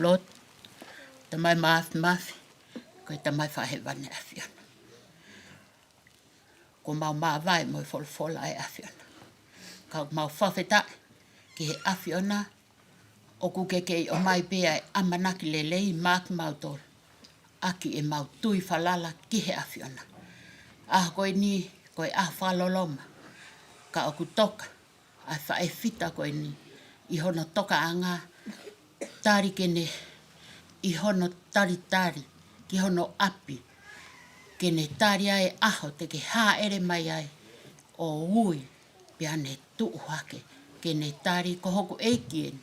Lot, tamai mafi, ko tamai whahewane awhiona. Ko mau vai mo folfola ai awhiona. Ka mau whawheta ki he awhiona, o kukeke o mai pea e amanaki lelei maki mau tol. Aki e mau tui whalala ki he awhiona. Koe ni, koe whaloloma, ka oku toka, ai whae koe ni, I hono toka anga, tari kene I hono tari, ki hono api, kene tari ai aho te ke hā ere mai ai o ui, pia ne tuu hake, kene tari ko hoku eikien,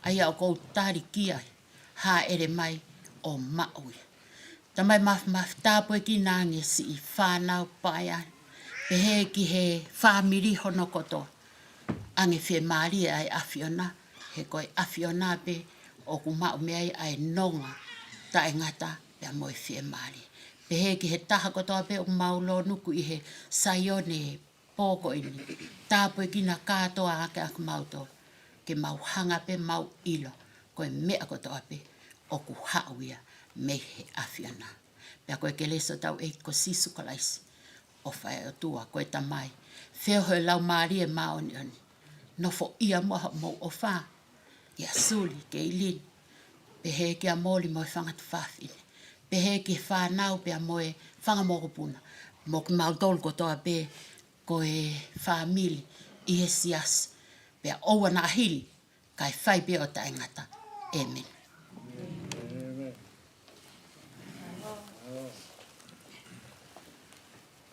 ai au kou tari ki ai, hā ere mai o maui. Tamai maf tāpue ki nānge si I whānau pai ai, Pehe ki he whamiri hono koto. Ange whi maari ai awhiona. He koe awhiona pe o ku mao mea ai nonga ta ngata pia moe whi maari. Pehe ki he taha kotoa pe o maulo nuku i he saione pōko ini. Tāpo e kina kātoa ake aku mauto. Ke mau hanga pe mau ilo. Koe mea kotoa pe o ku hauia me he awhiona. Pea koe ke leso tau e ko sisu kalaisi. O whae o tua koe tamai. Wheo hoi lau maari e maoni oni. Nofo ia moha mo o wha. Ia suli ke ilin. Pehe ki a moli moe whangatu whawhine. Pehe ki whanau pia moe whangamokopuna. Mo ki mautolu kotoa pe koe whamili i he sias. Pea oua na hili kai whai pe o taingata. Amen.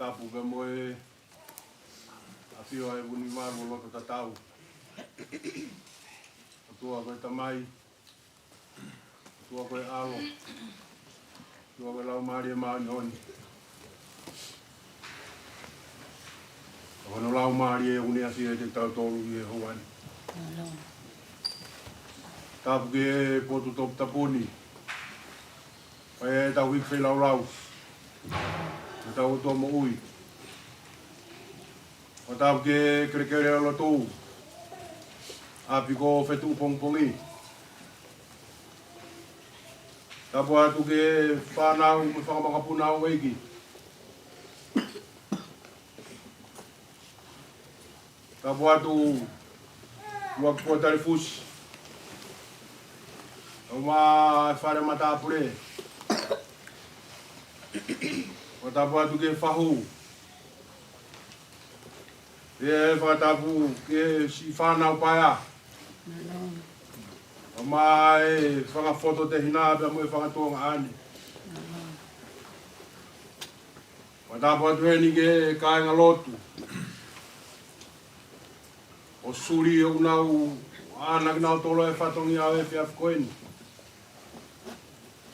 Tapu ka moe a whio e wuni maru loko tatau. Atua koe tamai. Atua koe alo. Atua koe lau maari e maani honi. Ahono lau maari e wuni asi e te tau tolu i e houani. Tapu ke e potu top tapuni. Pai e tau hik whi lau lau. Me tau toa mo ui. O tau ke kere alo tōu. Api ko whetu pongpongi. Tapu atu ke whanau me whakamakapuna o eiki. Tapu atu uak kua tarifusi. O ma whare mata apure. O tapu atu ke whahu. E whakatapu ke si whanau paia. O mai whakafoto te hina pia mo e whakatonga ani. O tapu atu he ni ke kāinga lotu. O suri o nau anak nau tolo e whatongi au e whiaf koeni.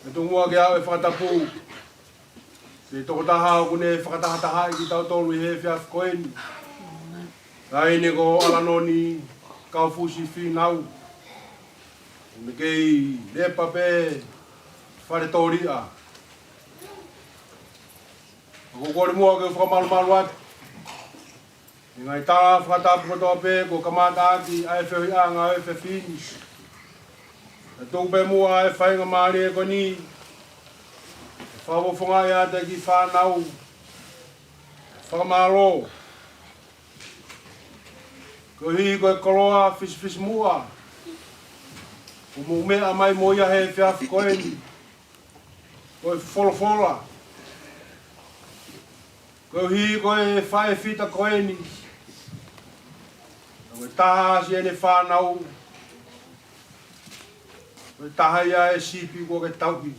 E tungua ke au e whakatapu. Se toko taha o kune whakatahataha i ki tau tolu i he whiaf koeni. Rai ne ko alanoni kaufusi whinau. Me kei lepa pe whare tōria. Ko kore mua ke whakamalu atu. I ngai tā whakatapu katoa pe ko kamata aki ai whihi anga ai whiwhini. E tōpe mua ai whainga maari e koni. Whawafunga ia te ki whanau. Whakamalo. Ko hi koe koloa fis mua. Ko mo mea mai moia he whiafu koeni. Koe wholofola. Ko hi koe whae whita koeni. Koe taha si ene whanau. Koe taha ia e sipi ko ke taupi.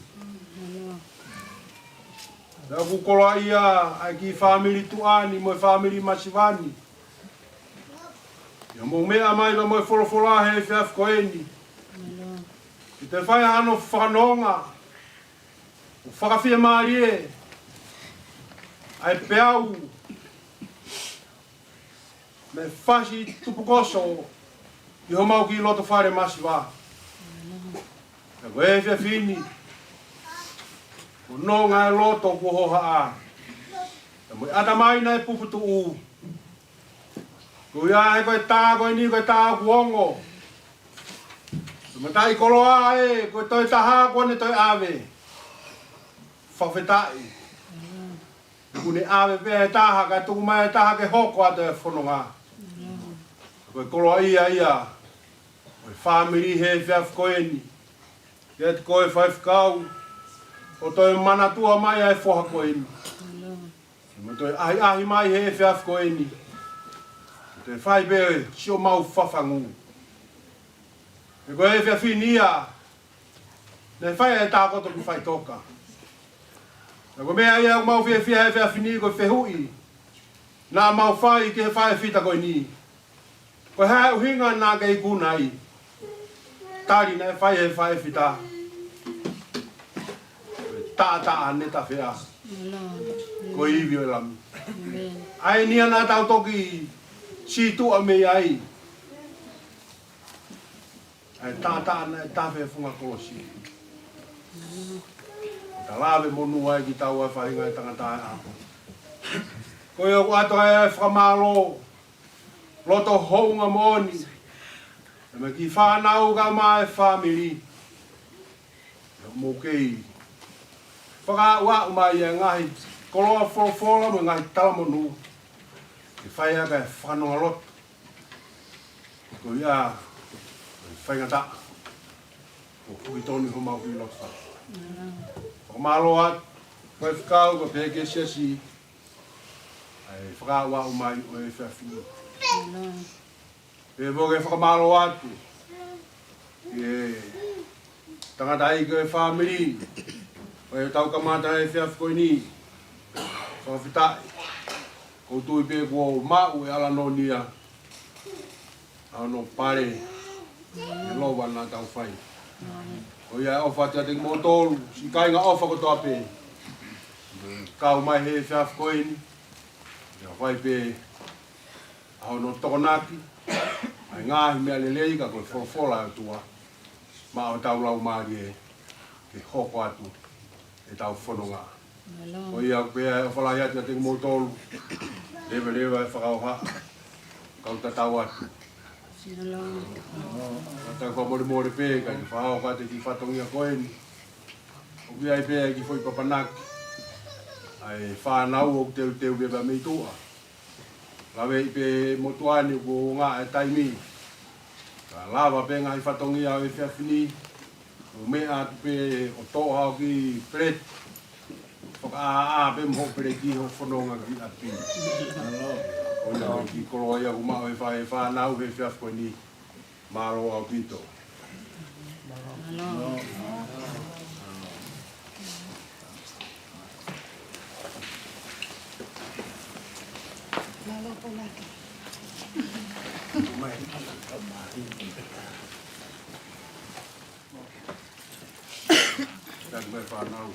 Nā kukoloa ia ai ki whamiri tuani mo e whamiri masivani. Ia mo mea mai la mo e wholofola he whiaf koeni. I te whai ano whanonga. O whakawhia maari e. Ai peau. Me whasi tupukoso. I ho mau ki loto whare masiva. E koe whiafini. Ko nonga e loto ko hoha a. E mo ata mai na e puputu u. Ko ia e koe tā koe ni koe tā kuongo. Matai koloa e, koe toi taha kone toi ave. Whawhetai. Kune ave pe e taha, kai tuku mai e taha ke hoko ato e whanonga. Koe koloa ia. Koe whamiri he whiaf koeni. Ke te koe whaifkau. O toi manatua mai ai whoha koeni. Me toi ahi mai he whiaf koeni. Te whai pe sio mau whawhangu. E koe e whiawhinia, ne whai e tākoto ki whai toka. E koe mea ia mau whiawhia e whiawhini koe whehui, nā mau whai ki he whai whita koe ni. Koe hae uhinga nā kei kunai, tari ne whai e whai whita. Koe tātaa ne ta whea, koe iwi o lami. Ai ni ana tau toki si tu a me ai. Ai ta na ta fe funga kolosi. Ta lave monu ai ki tau ai whahinga e tangata ai ako. Koe o ato ai whamalo, loto hounga moni. E me ki whanau ka mai family. Mo kei. Whaka ua umai e ngahi, koloa wholofola mo ngahi talamonu. E whai aga e whanonga loto. Ko ia, whainga ta. O kui toni ho mau kui loto. Whakamalo at, koe whikau ka peke siasi. Ai whaka ua umai o e whawhi. E voke whakamalo atu. E tangata i koe family. Oe tau kamata e whiawhi koe ni. Whakawhitai. Koutu i pe kua mau e ala no nia. Ano pare. E lowa na tau whai. O ia ofa te ati mo tolu. Si kainga ofa ko toa pe. Kau mai he whiawhi koe ni. Ia whai pe. Ao no tokonaki. Ai ngahi mea lelei ka koe wholofola e tua. Ma o tau lau maari e. Ke hoko atu. E tau whanonga. O ia pia e whalai ati na te mo tolu. Lewa e whakauha. Kau tatau atu. Tau whamore more pe ka ki whahau ka te ki whatongia koe ni. O kia e pia ki whoi papanaki. Ai whanau o teu beba mei tua. Lawe i pe motuani ko ngā e taimi. Ka lava pe ngai whatongia o e whiawhini. O mea pe o toha o ki pret. Whaka pe mho pret ki ho whanonga ki api. O ia ki koroa ia kumao e whanau he whiawhi ni. Maro au pito. Dan mai whanau.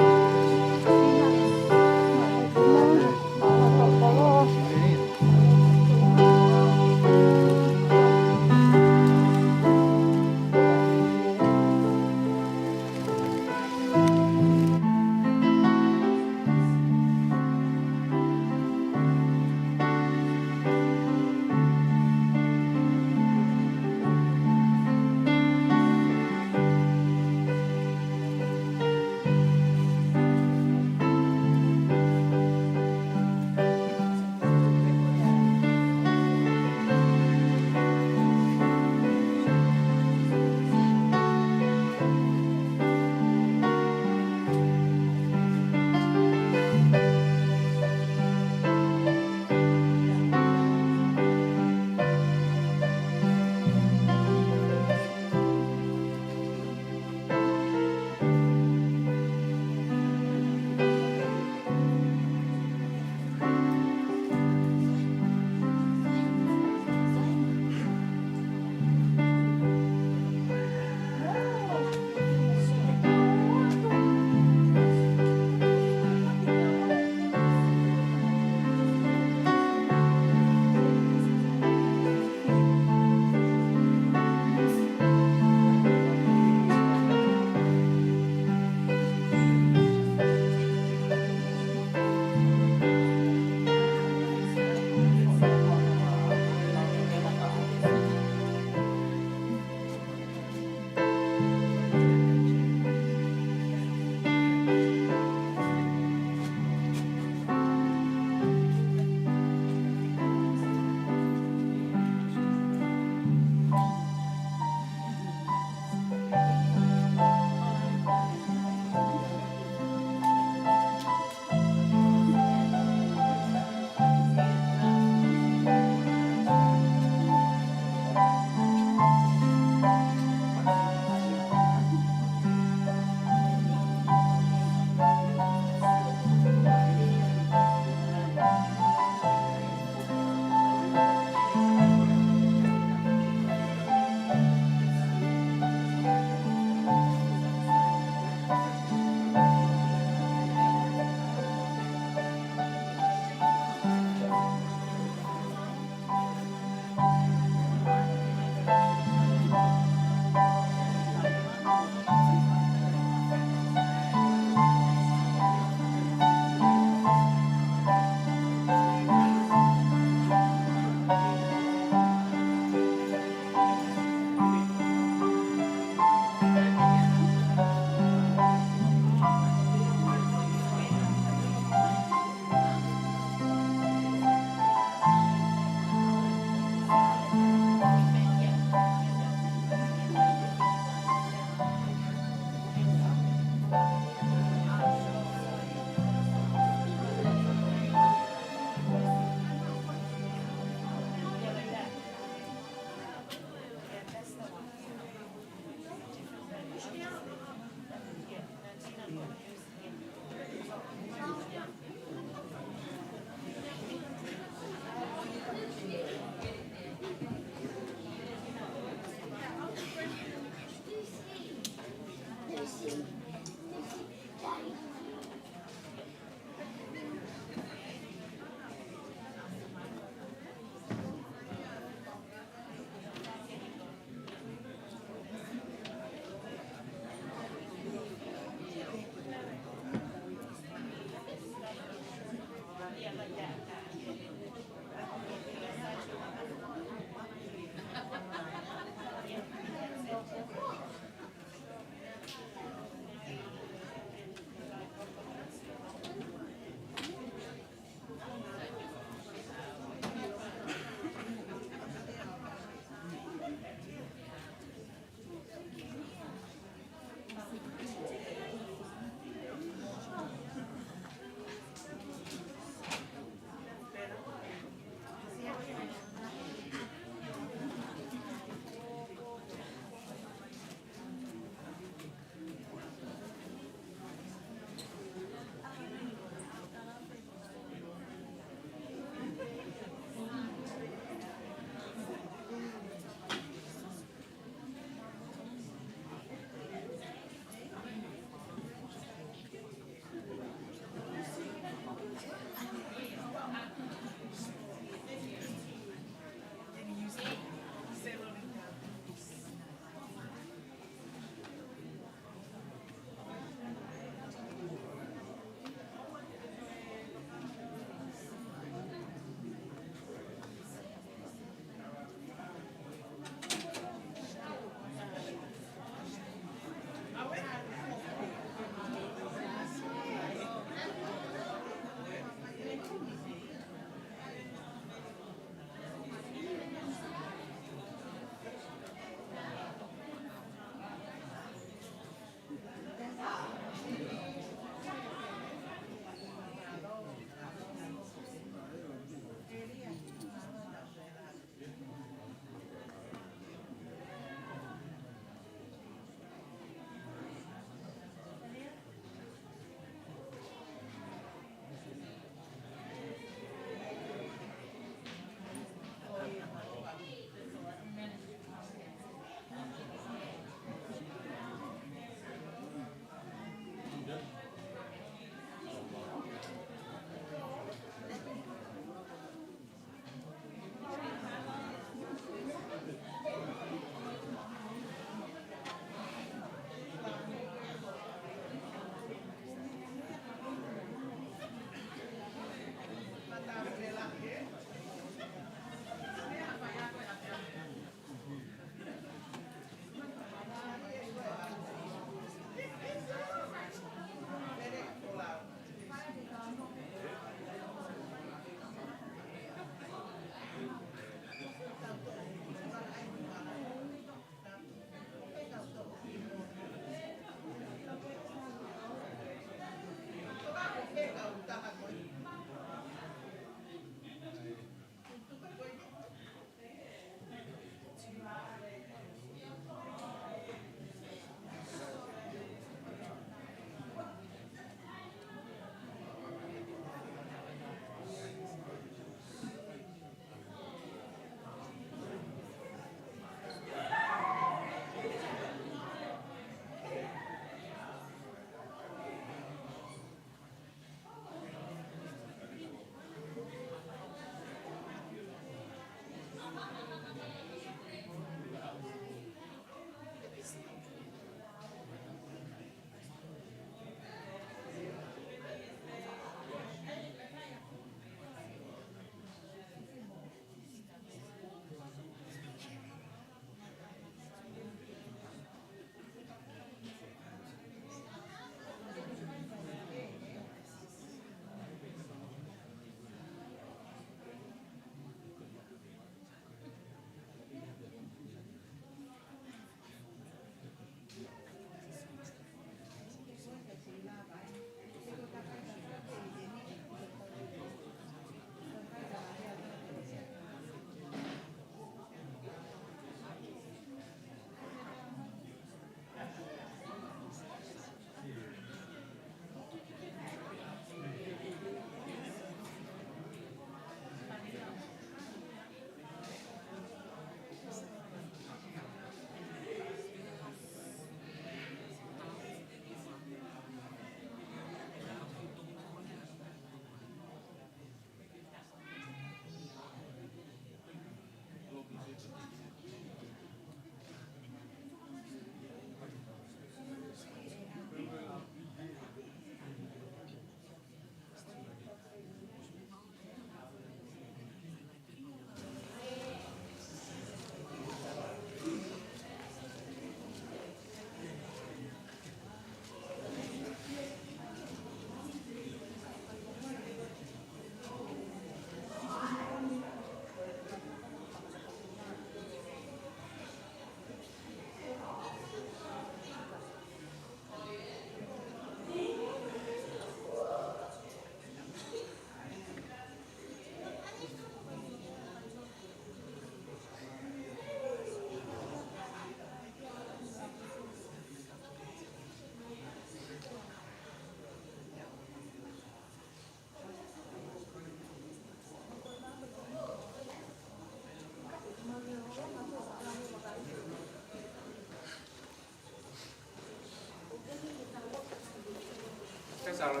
salah.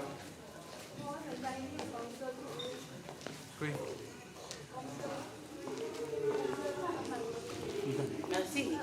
Kui. Así.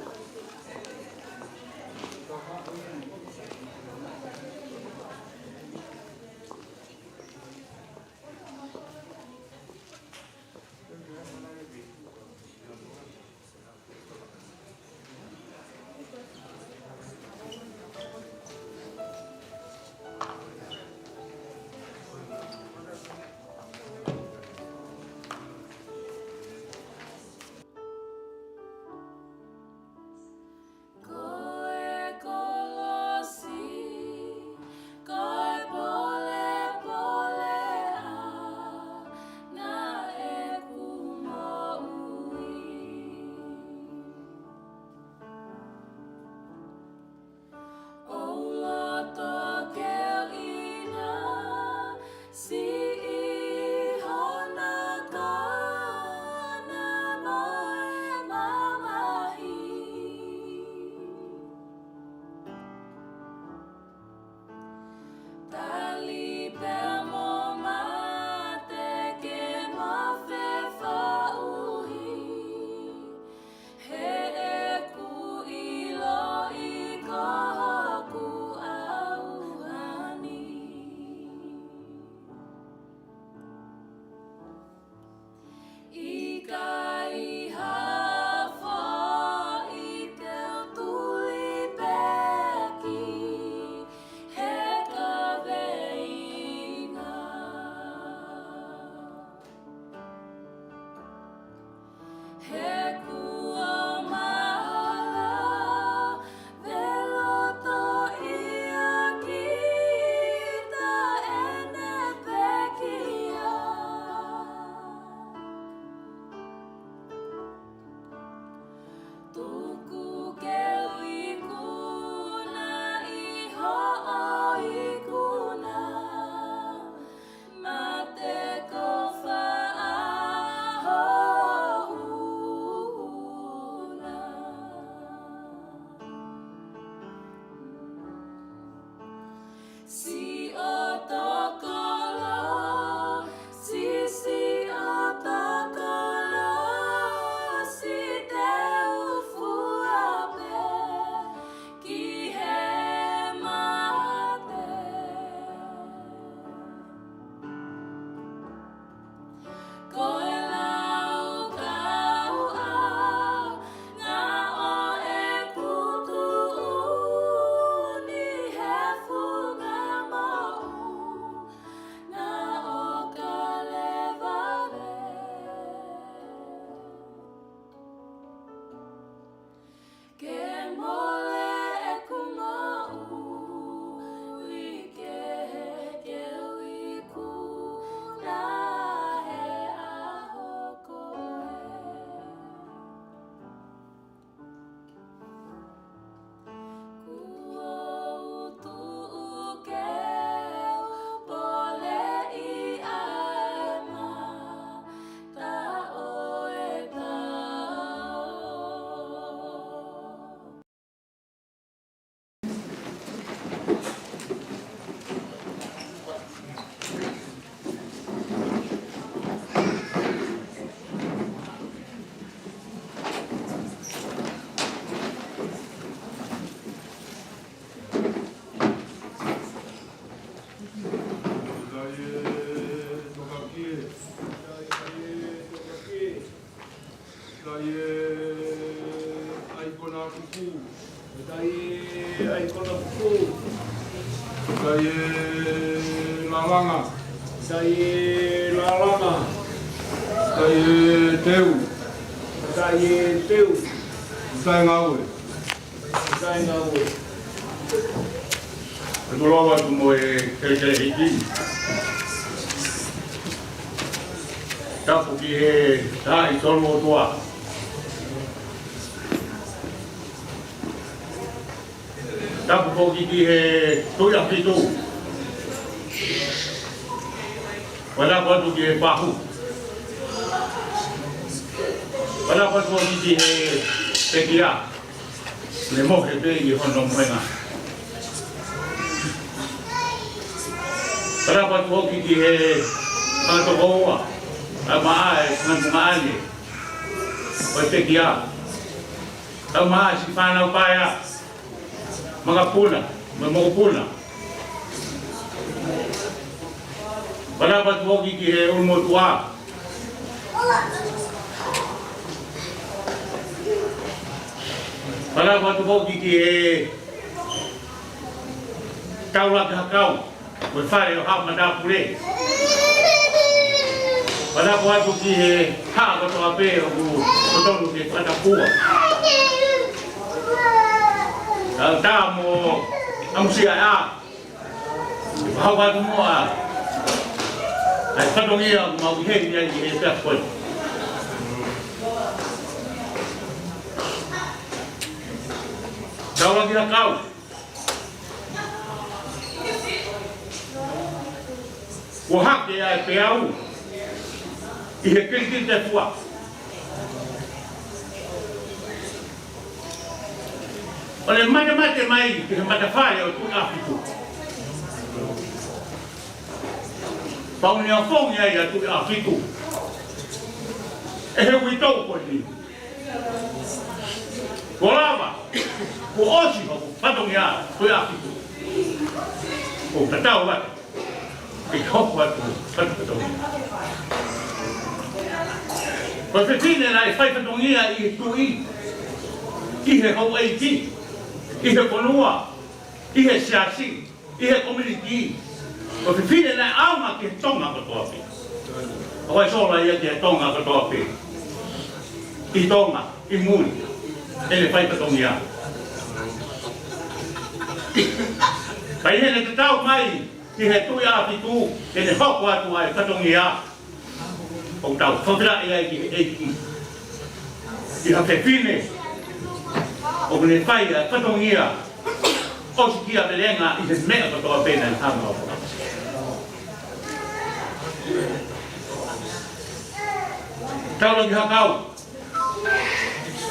Para pa tu hoki ki he kato koa. A maa e ngantunga ane. O te kia. A maa si whanau paia. Mga puna. Mga puna. Para pa tu hoki ki he umotua. Para pa tu hoki ki he taula ka kau. Koe whare o hapa mata pure. Pada ko atu ki he haa kato ape o ku tonu ke kata pua. Kau tā mo amusia a. Hau atu mo a. Ai katongia mau he ni he pia koe. Kau lagi nak kau. Ko hake ai pe au. I he kiki te fua. O le mate mai ki he matawhare o tu Afriku. Pauni a whongi ai a tu Afriku. E he uitou ko ni. Ko lava. Ko osi ko patongi a tu Afriku. Ko tatau wate. I hope what to But the thing that I fight for Tongia is to eat. He has Hawaii tea. He has Konua. He has Shasi. He has community. But the thing that I am a tonga to coffee. I saw like a tonga to coffee. I tonga, I moon. And the fight for Tongia. By the end of the town, my. Ki he tui a pitu, e ne hoko atu ai katongi a. O tau whawhira e ai ki he eiki. I ha te whine, o ne whai a katongi a. O si ki a melenga i te mea katoa pēna i hama o. Tau lagi hakau.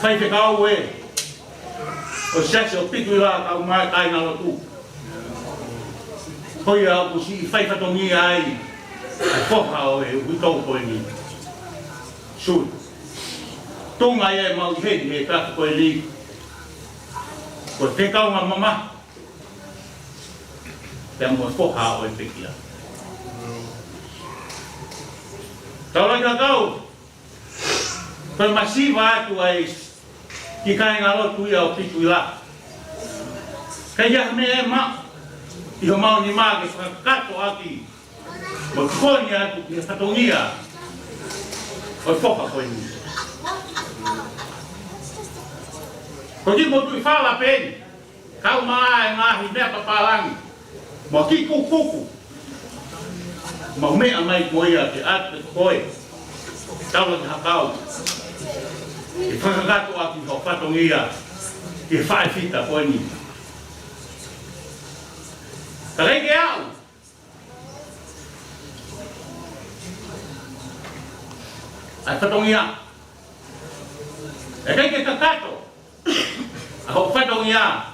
Whai te kau e. O sese o pitu i la kau mai kai ngalo tu. Hoi a ku si whai katongi ai, ai whoka o e uitou koe ni. Sui. Tonga e mau hei he kaka koe li. Ko te kaunga mama. Te amo e whoka o e pekia. Tau ka kau. Koe masiva atu ai ki kai ngalo tu ia o pitu i la. Kai ia me e ma. I ho mau ni maa ke whakakato aki. Mo koni atu ki katongia. O whoka koe ni. Ko ki mo tui whala peni. Kau maa e ngahi mea papalangi. Mo ki kukuku. Mo mea mai koe a te atu koe. Taula ki hakau. I whakakato aki ho katongia. I whae fita koe ni. Tarai ke au. Ai whatongia. E kei ke kakato. A ho whatongia.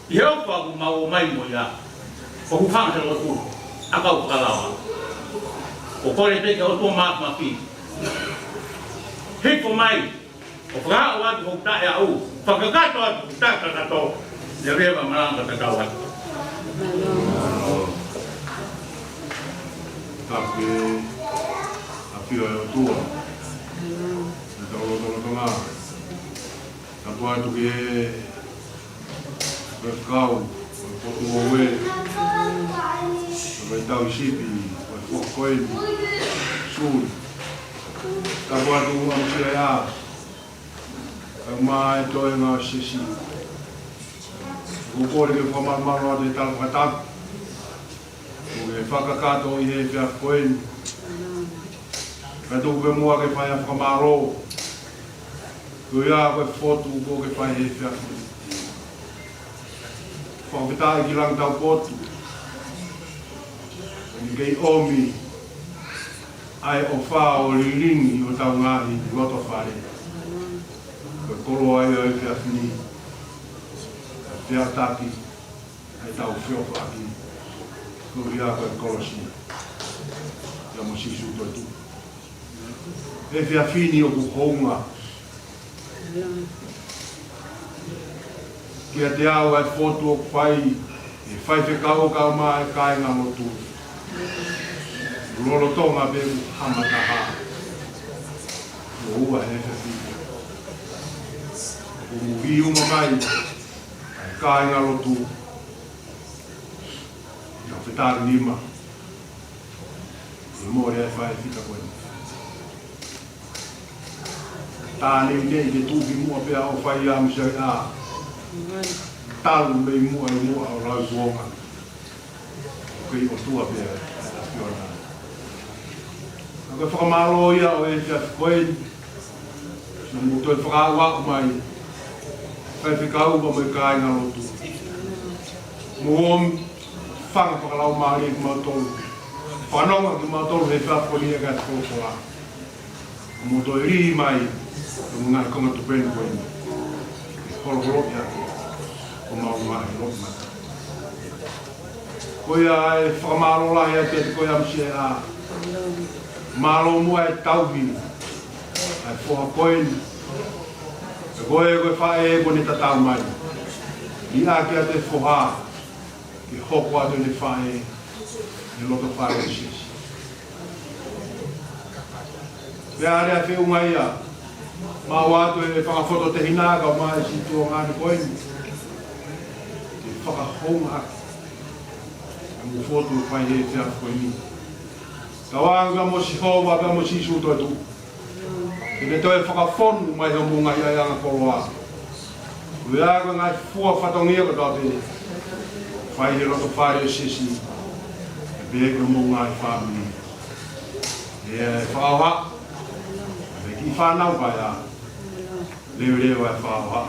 I he opa ku mau mai mo ia. Ko hu whanga he lotu. A kau whakalawa. O kore te ke o tō maak maki. Hipo mai. O whakao atu ho tae au. Whakakato atu tae kakato. Le rewa maranga kakao atu. Take a pio e o tua. E te olo tolo tonga. Ta pua tu ke e kau, e potu o we. E mai tau i sipi, e whokoeni. Suri. Ta pua tu amusira ia. E mai toi ngā sisi. Kukore ke whamamaro ate tala whataku. E whakakato i he whia koeni. Ka tuku ke mua ke whaia whamaro. Ko ia koe whotu ko ke whaia he whia koeni. Whakatai ki lang tau potu. Ni kei omi. Ai o wha o liringi o tau ngahi i roto whare. Koe koro ai o e whia whini. Whia taki. Ai tau whio whaki. Korea ko kolosia. Ya mo si su tu. E fia fini o kukonga. Kia te au ai foto o pai, e whai te kau kau mai kai ngā motu. Lolo tonga be hamataha. O ua he te whia. O muhi uma kai, ai kai ngā lotu. Ia whetari nima. E mōre ai whai whika koe. Tāne nei te tūki mua pia o whai amusai a. Talu mei mua e mua o rau kuonga. Kei o tua pia e fiona. Koe whakamalo ia o e te koe. Sina muto e whakaua o mai. Whai whikau pa mai kai ngā lotu. Muom whanga whakalau maari ki mautolu. Whanonga ki mautolu he whaponi e kai whokora. Muto e ri mai. Ngā konga tupenu koe ni. Holo holo ia ki. O maunga e lopi mata. Koe a e whakamalo lahi a te koe amsi e a. Malo mua e tauhi. Ai whoha koe ni. E koe whae e kone tatau mai. I a ki a te whoha. Ki hoko atu ne whae. E loto whae o sisi. Pea rea whiunga ia. Ma watu e whakafoto te hinaka o mai si tua ngāni koe ni. Te whakahonga. E mu foto whai he te aku koe ni. Ka wānga mo si hoa, ka mo si suto e tu. E ne toi whakafonu mai ho munga i ai anga koroa. Ue aga ngai fua whatongia ka tape. Whai he roto whare o sisi. E bēka munga i whamini. E whakaoha. E ki whanau pai a. Leo leo e whaoha.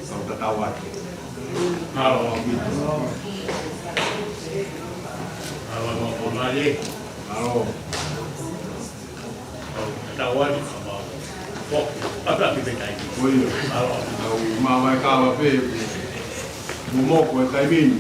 Sau tatau ake. Alo. Alo, o male. Alo. Tawad sama. Oh, apa ki betai? Oi. Alo. Au mawai kawa pe. Mumoko e taimini.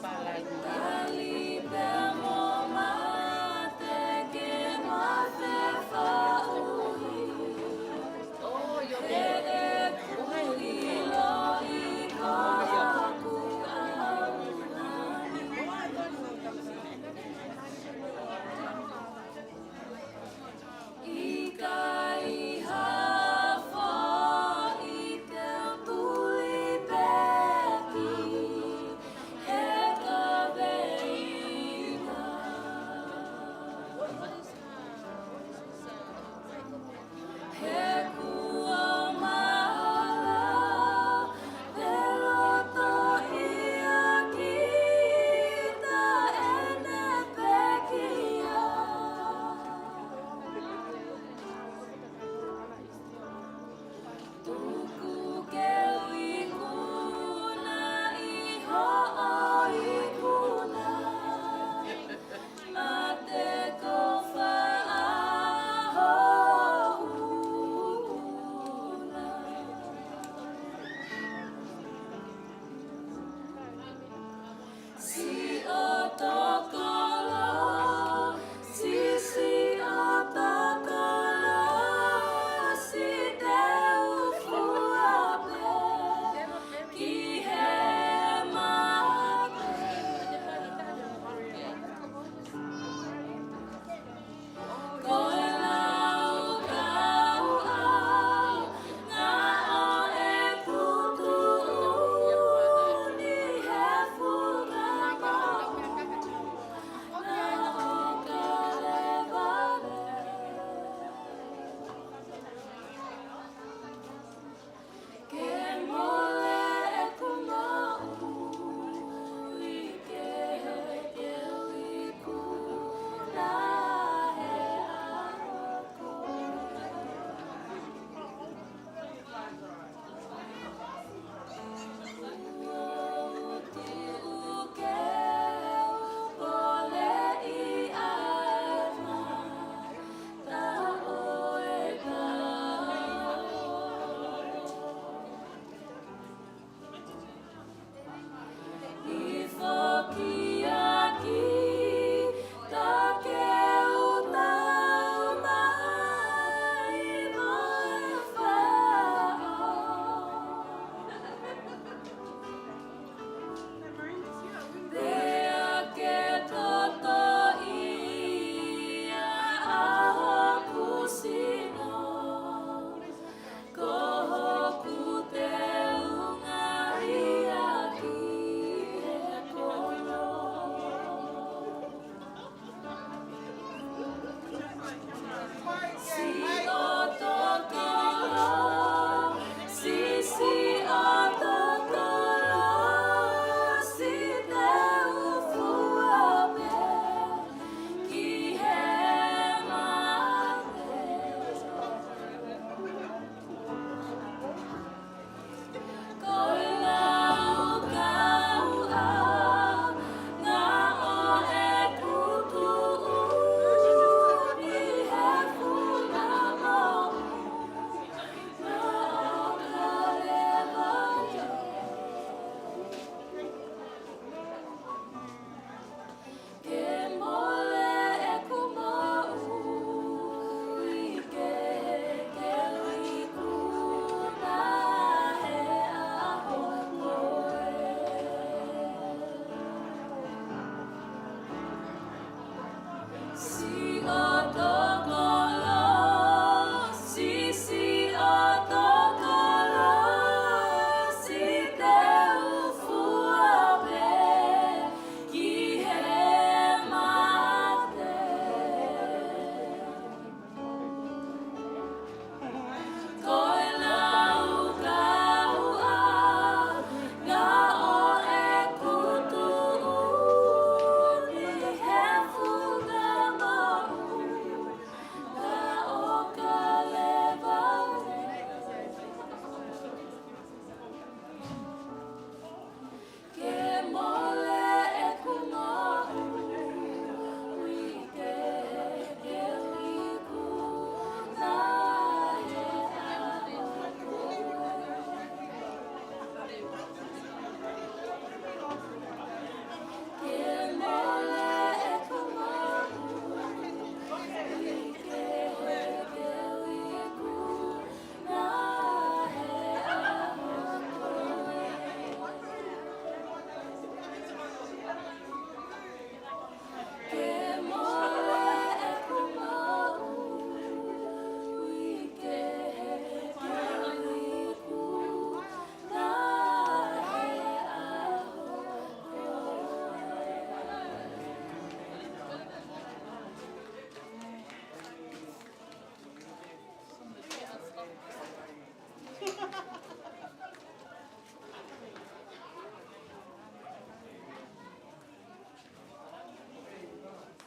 Bye.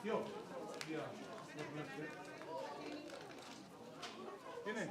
Yo. Yeah. Ini.